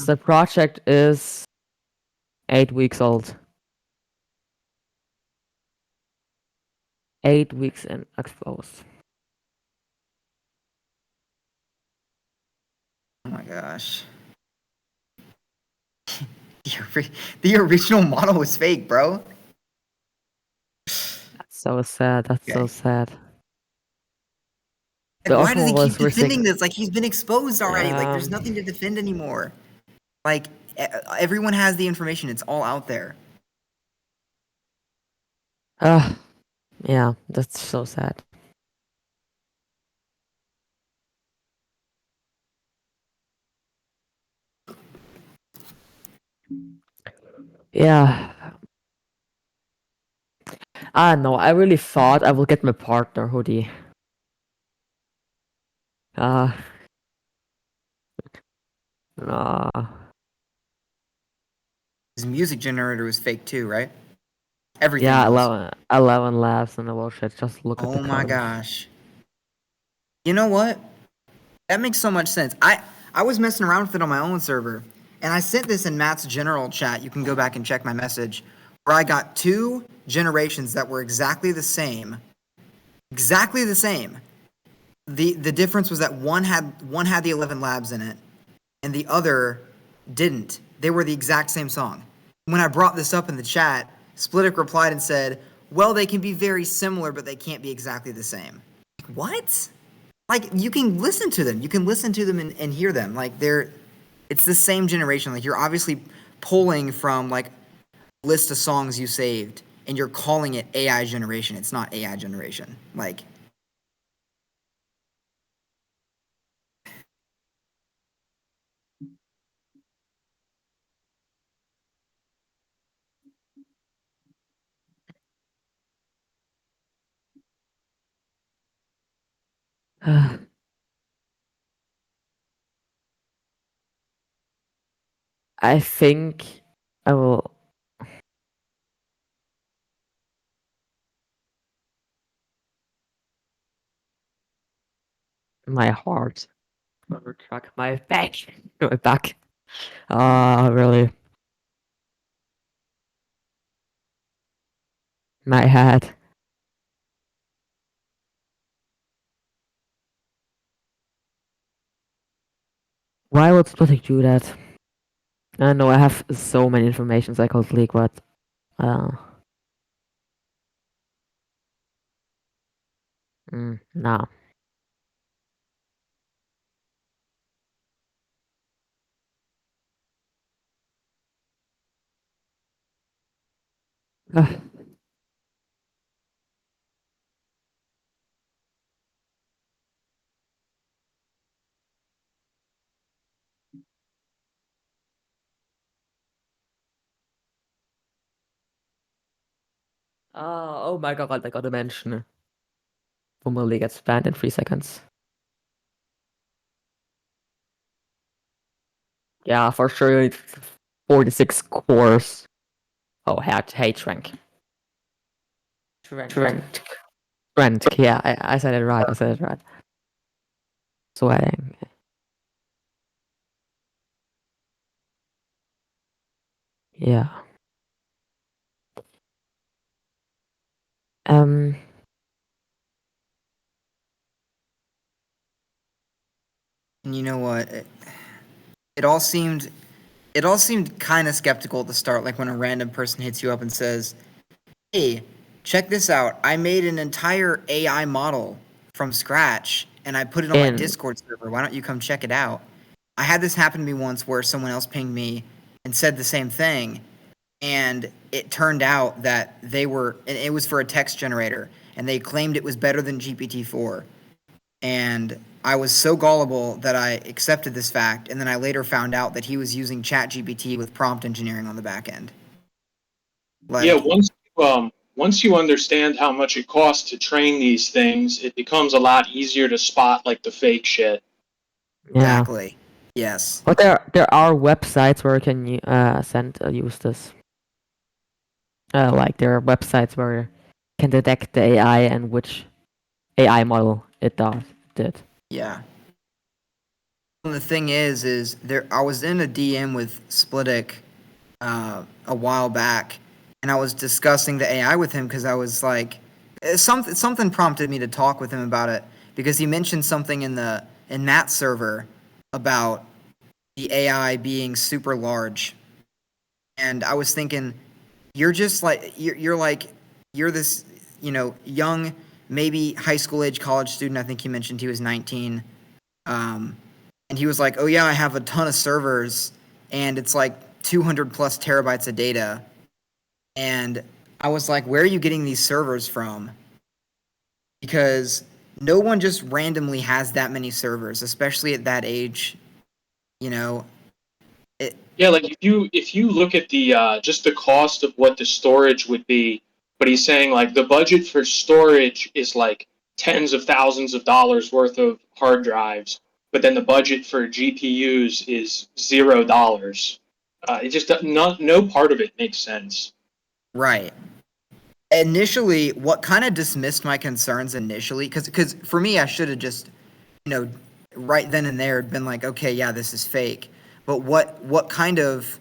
Speaker 2: the project is 8 weeks old. 8 weeks and exposed.
Speaker 6: Oh my gosh. The original model was fake, bro.
Speaker 2: That's so sad. That's so
Speaker 6: Okay.
Speaker 2: sad.
Speaker 6: Like,
Speaker 2: The
Speaker 6: why does he
Speaker 2: original
Speaker 6: keep
Speaker 2: was risking.
Speaker 6: defending this? Like, he's been exposed already. Like, there's nothing to defend anymore. Like, everyone has the information. It's all out there.
Speaker 2: Yeah, that's so sad. Yeah. No, I really thought I will get my partner hoodie. Nah.
Speaker 6: His music generator was fake too, right? Everything
Speaker 2: Yeah,
Speaker 6: was.
Speaker 2: 11 laughs and the bullshit. Just look at the
Speaker 6: Oh my
Speaker 2: comments.
Speaker 6: gosh. You know what? That makes so much sense. I was messing around with it on my own server, and I sent this in Matt's general chat. You can go back and check my message, where I got 2 generations that were exactly the same. Exactly the same. The difference was that one had the 11 labs in it, and the other didn't. They were the exact same song. When I brought this up in the chat, Splittic replied and said, "Well, they can be very similar, but they can't be exactly the same." What? Like, you can listen to them. You can listen to them and hear them. Like, it's the same generation. Like, you're obviously pulling from, like, a list of songs you saved, and you're calling it AI generation. It's not AI generation. Like,
Speaker 2: I think I will. My heart. My back. My back. Really. My head. Why would Splittic do that? I know I have so many informations I could leak, but nah. Oh my god, I got a mention. Formerly gets banned in 3 seconds. Yeah, for sure. It's 46 cores. Oh, hate rank. Trent. Yeah, I said it right. Sweating. Yeah.
Speaker 6: and you know what? It all seemed kind of skeptical at the start, like when a random person hits you up and says, "Hey, check this out. I made an entire AI model from scratch and I put it on my
Speaker 2: In
Speaker 6: Discord server. Why don't you come check it out?" I had this happen to me once where someone else pinged me and said the same thing, and it turned out that it was for a text generator, and they claimed it was better than GPT-4. And I was so gullible that I accepted this fact, and then I later found out that he was using ChatGPT with prompt engineering on the back end.
Speaker 7: Yeah,
Speaker 6: Like,
Speaker 7: once you understand how much it costs to train these things, it becomes a lot easier to spot like the fake shit.
Speaker 2: yeah.
Speaker 6: exactly. Yes.
Speaker 2: But there are websites where you can use this. Like there are websites where you can detect the AI and which AI model it did.
Speaker 6: Yeah. And the thing is I was in a DM with Splittic a while back, and I was discussing the AI with him because I was like, something prompted me to talk with him about it because he mentioned something in that server about the AI being super large, and I was thinking, you're just like you're this young, maybe high school age college student. I think he mentioned he was 19. And he was like, "Oh yeah, I have a ton of servers, and it's like 200 plus terabytes of data." And I was like, "Where are you getting these servers from?" Because no one just randomly has that many servers, especially at that age. You know, it.
Speaker 7: Yeah, like if you look at the just the cost of what the storage would be, but he's saying like the budget for storage is like tens of thousands of dollars worth of hard drives, but then the budget for GPUs is $0. It just no part of it makes sense.
Speaker 6: Right. Initially, what kind of dismissed my concerns initially, because for me, I should have just, right then and there been like, okay, yeah, this is fake. But what kind of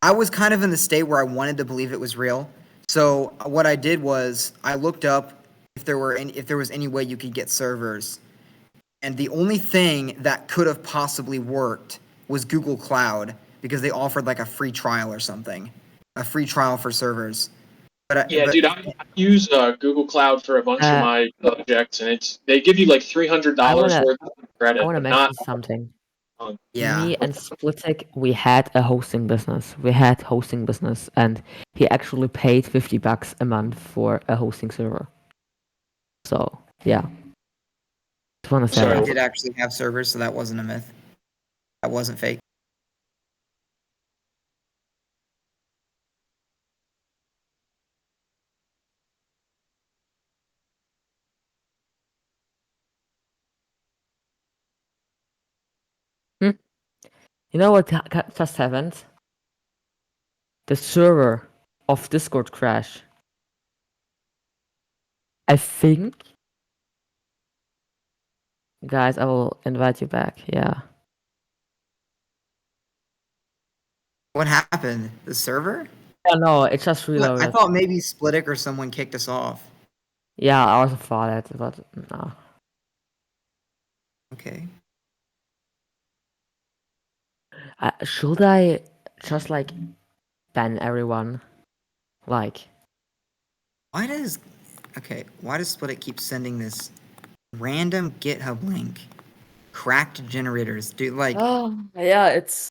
Speaker 6: I was kind of in the state where I wanted to believe it was real. So what I did was I looked up if there was any way you could get servers, and the only thing that could have possibly worked was Google Cloud, because they offered like a free trial or something, a free trial for servers.
Speaker 7: Yeah, dude, I use Google Cloud for a bunch of my projects, and they give you like $300 worth of
Speaker 2: I
Speaker 7: credit,
Speaker 2: want to
Speaker 7: but
Speaker 2: mention
Speaker 7: not.
Speaker 2: something.
Speaker 6: Yeah.
Speaker 2: Me and Splittic, we had a hosting business. And he actually paid $50 a month for a hosting server. So yeah, just want to say
Speaker 7: Sorry,
Speaker 6: We
Speaker 2: that.
Speaker 6: did actually have servers, so that wasn't a myth. That wasn't fake.
Speaker 2: You know what just happened? The server of Discord crashed. I think. Guys, I will invite you back. Yeah.
Speaker 6: What happened? The server?
Speaker 2: Oh no, it just
Speaker 6: I
Speaker 2: reloaded.
Speaker 6: thought maybe Splittic or someone kicked us off.
Speaker 2: Yeah, I also thought it, but no.
Speaker 6: Okay.
Speaker 2: Should I just like ban everyone? Like,
Speaker 6: Why does Splittic keep sending this random GitHub link? Cracked generators, dude. Like,
Speaker 2: oh yeah, it's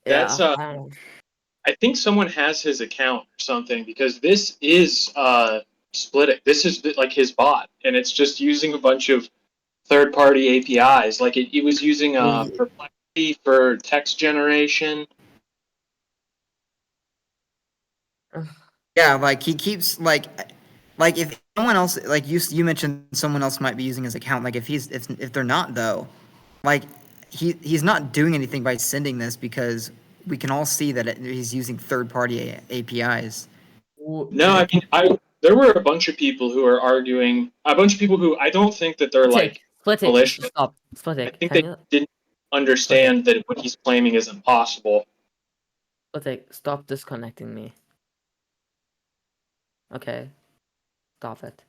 Speaker 7: That's
Speaker 2: I don't know.
Speaker 7: I think someone has his account or something, because this is Splittic. This is like his bot, and it's just using a bunch of third-party APIs. Like it was using Perplexity for text generation.
Speaker 6: yeah, like he keeps like if someone else, like you mentioned, someone else might be using his account. Like if they're not though, like he's not doing anything by sending this, because we can all see that he's using third-party APIs.
Speaker 7: No, I mean, there were a bunch of people who are arguing. A bunch of people who I don't think that they're like
Speaker 2: Splittic,
Speaker 7: malicious.
Speaker 2: stop.
Speaker 7: I
Speaker 2: Splittic,
Speaker 7: think
Speaker 2: can
Speaker 7: they
Speaker 2: you?
Speaker 7: didn't understand that what he's claiming is impossible.
Speaker 2: Splittic, stop disconnecting me. Okay, stop it.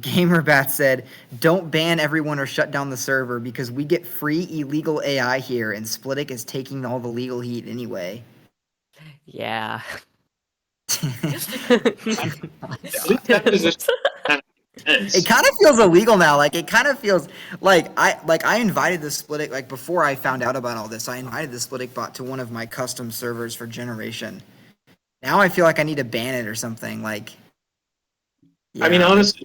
Speaker 6: Gamerbat said, "Don't ban everyone or shut down the server, because we get free illegal AI here, and Splittic is taking all the legal heat anyway."
Speaker 2: Yeah.
Speaker 7: At least that position kind of makes
Speaker 6: It
Speaker 7: sense.
Speaker 6: kind of feels illegal now. Like it kind of feels like I invited the Splittic, like before I found out about all this. I invited the Splittic bot to one of my custom servers for generation. Now I feel like I need to ban it or something. Like, yeah.
Speaker 7: I mean, honestly,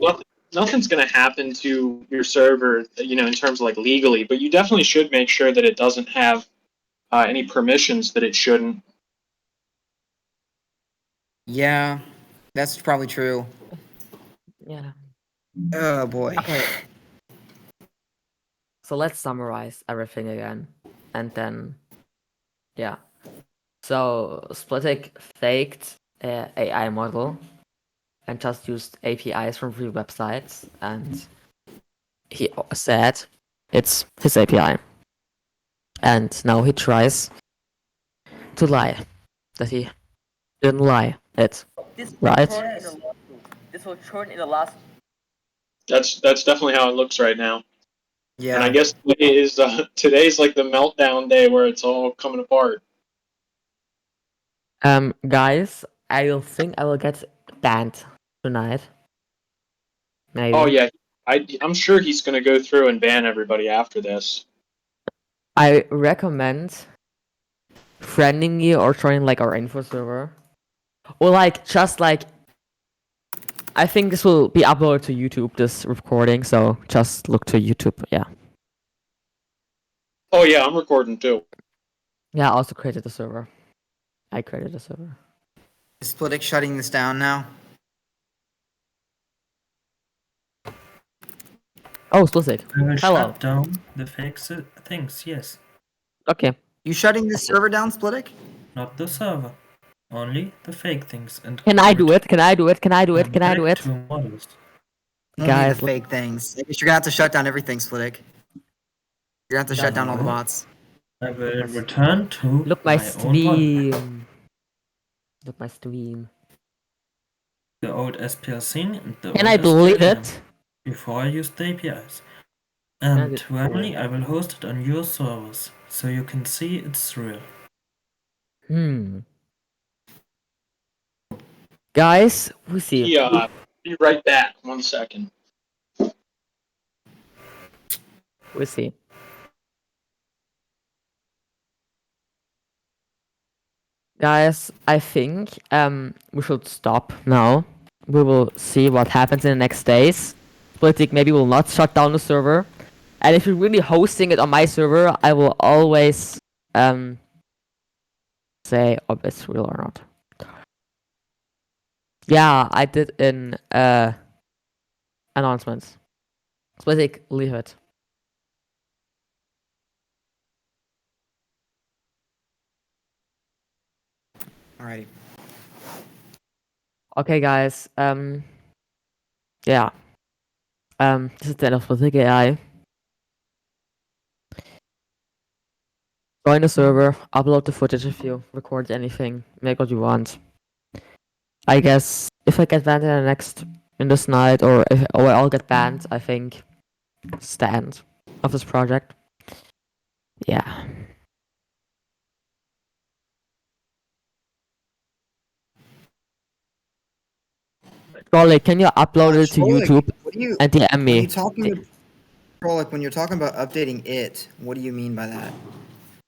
Speaker 7: nothing's going to happen to your server, in terms of like legally, but you definitely should make sure that it doesn't have any permissions that it shouldn't.
Speaker 6: Yeah, that's probably true.
Speaker 2: Yeah.
Speaker 6: Oh boy.
Speaker 2: Okay. So let's summarize everything again, and then, yeah. So Splittic faked a AI model and just used APIs from free websites, and he said it's his API. And now he tries to lie that he didn't lie it. Right? This will turn in the last.
Speaker 7: That's definitely how it looks right now.
Speaker 6: Yeah.
Speaker 7: And I guess today's like the meltdown day where it's all coming apart.
Speaker 2: Guys, I think I will get banned tonight. Maybe.
Speaker 7: Oh yeah, I'm sure he's going to go through and ban everybody after this.
Speaker 2: I recommend friending me or joining like our info server, or like just like. I think this will be uploaded to YouTube, this recording, so just look to YouTube. Yeah.
Speaker 7: Oh yeah, I'm recording too.
Speaker 2: Yeah, I also created the server. I created the server.
Speaker 6: Is Splittic shutting this down now?
Speaker 2: Oh, Splittic.
Speaker 4: I will
Speaker 2: Hello.
Speaker 4: shut down the fake things, yes.
Speaker 2: Okay.
Speaker 6: You shutting this server down, Splittic?
Speaker 4: Not the server. Only the fake things. And
Speaker 2: Can I do it? Can I do it? Can I do it? Can I do it?
Speaker 4: Two models.
Speaker 6: Only
Speaker 2: Guys,
Speaker 6: the fake things. I guess you're gonna have to shut down everything, Splittic. You're gonna have to shut down all the bots.
Speaker 4: I will
Speaker 2: Let's-
Speaker 4: return to
Speaker 2: Look my
Speaker 4: my own model.
Speaker 2: stream. Look my stream.
Speaker 4: The old SPL scene and the
Speaker 2: Can
Speaker 4: old
Speaker 2: I delete
Speaker 4: SPL
Speaker 2: it?
Speaker 4: before I use the APIs.
Speaker 2: I
Speaker 4: And
Speaker 2: did-
Speaker 4: randomly I will host it on your servers, so you can see it's real.
Speaker 2: Guys, we see.
Speaker 7: Yeah, be right back. 1 second.
Speaker 2: We see. Guys, I think we should stop now. We will see what happens in the next days. Splittic maybe will not shut down the server. And if you're really hosting it on my server, I will always say if it's real or not. Yeah, I did in announcements. Splittic, leave it.
Speaker 6: Alrighty.
Speaker 2: Okay, guys. Yeah. This is the end of SplitticAI. Join the server, upload the footage if you record anything, make what you want. I guess if I get banned in this night, or I'll get banned, I think it's the end of this project. Yeah. Trolik, can you upload it to
Speaker 6: Trolik,
Speaker 2: YouTube
Speaker 6: what do you,
Speaker 2: and DM
Speaker 6: when
Speaker 2: me?
Speaker 6: you talking Trolik, when you're talking about updating it, what do you mean by that?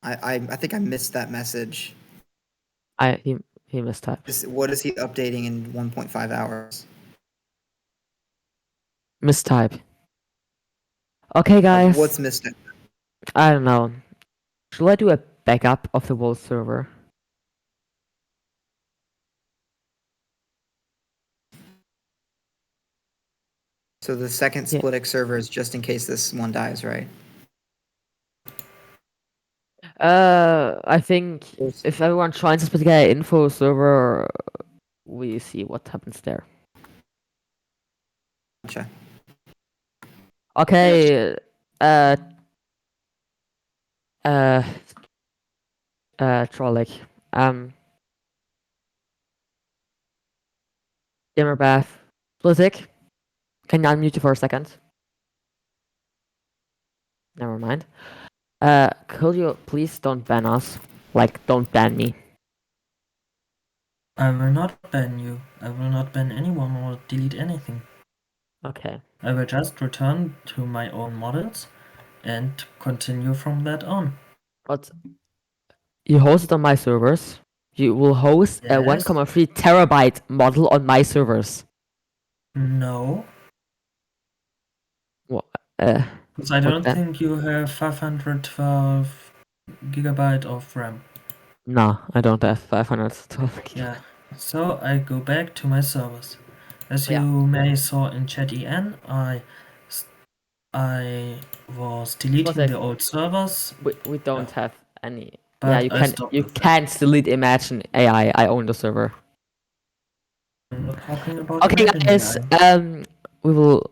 Speaker 6: I think I missed that message.
Speaker 2: He mistyped.
Speaker 6: What is he updating in 1.5 hours?
Speaker 2: Mistype. Okay, guys.
Speaker 6: What's missing?
Speaker 2: I don't know. Should I do a backup of the whole server?
Speaker 6: So the second
Speaker 2: Yeah.
Speaker 6: Splittic server is just in case this one dies, right?
Speaker 2: I think if everyone joins the SplitticAI info server, we see what happens there.
Speaker 6: Gotcha.
Speaker 2: Okay, Trolik, Gamerbath, Splittic, can you unmute you for a second? Never mind. Could you please don't ban us? Like, don't ban me.
Speaker 4: I will not ban you. I will not ban anyone or delete anything.
Speaker 2: Okay.
Speaker 4: I will just return to my own models and continue from that on.
Speaker 2: But you host it on my servers. You will host a
Speaker 4: Yes.
Speaker 2: 1.3 terabyte model on my servers.
Speaker 4: No,
Speaker 2: What?
Speaker 4: because I don't
Speaker 2: then?
Speaker 4: think you have 512 gigabyte of RAM.
Speaker 2: No, I don't have 512.
Speaker 4: Yeah, so I go back to my servers. As
Speaker 2: Yeah.
Speaker 4: you may saw in chat EN, I was deleting
Speaker 2: Splittic.
Speaker 4: the old servers.
Speaker 2: We don't have any.
Speaker 4: But
Speaker 2: Yeah,
Speaker 4: I stopped with that.
Speaker 2: can't delete Imagine AI. I own the server.
Speaker 4: I'm not talking about
Speaker 2: Okay,
Speaker 4: Imagine
Speaker 2: guys.
Speaker 4: AI.
Speaker 2: We will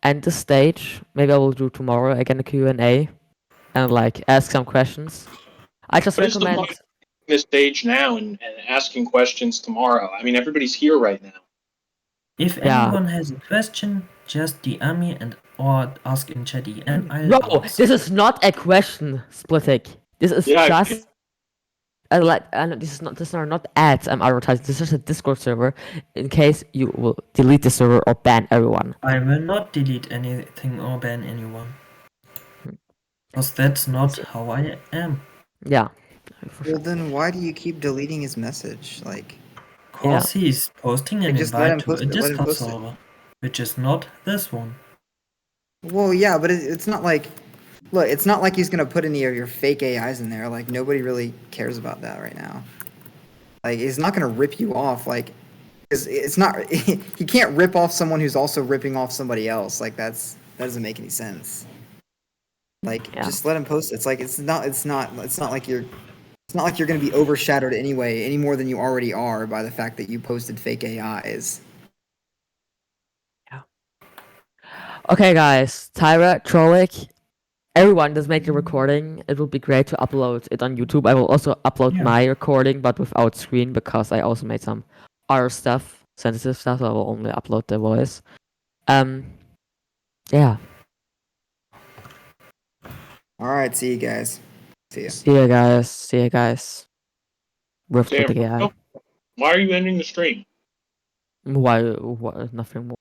Speaker 2: end the stage. Maybe I will do tomorrow again a Q&A and like ask some questions. I just
Speaker 7: What is the
Speaker 2: recommend.
Speaker 7: point of this stage now and asking questions tomorrow? I mean, everybody's here right now.
Speaker 4: If
Speaker 2: Yeah.
Speaker 4: anyone has a question, just DM me or ask in chat EN. I'll
Speaker 2: No,
Speaker 4: answer.
Speaker 2: this is not a question, Splittic. This is
Speaker 7: Yeah,
Speaker 2: just. These are not ads I'm advertising. This is a Discord server in case you will delete the server or ban everyone.
Speaker 4: I will not delete anything or ban anyone. Because that's not how I am.
Speaker 2: Yeah.
Speaker 6: Well, then why do you keep deleting his message? Like,
Speaker 4: Because he's posting an
Speaker 6: just let him
Speaker 4: invite to
Speaker 6: post
Speaker 4: a
Speaker 6: it, let him
Speaker 4: Discord
Speaker 6: post it.
Speaker 4: server, which is not this one.
Speaker 6: Well, yeah, but it's not like, look, it's not like he's gonna put any of your fake AIs in there. Like, nobody really cares about that right now. Like, he's not gonna rip you off. Like, it's not. He can't rip off someone who's also ripping off somebody else. Like, that doesn't make any sense. Like, just let him post it. It's like it's not like you're. It's not like you're going to be overshadowed anyway, any more than you already are by the fact that you posted fake AIs.
Speaker 2: Okay, guys. Tyra, Trolik, everyone that's making a recording, it would be great to upload it on YouTube. I will also upload
Speaker 4: Yeah.
Speaker 2: my recording, but without screen, because I also made some other stuff, sensitive stuff. So I will only upload the voice. Yeah.
Speaker 6: All right, see you guys. See ya.
Speaker 2: See you guys. See you guys. With
Speaker 7: Damn,
Speaker 2: SplitticAI.
Speaker 7: why are you ending the stream?
Speaker 2: Why? Nothing more.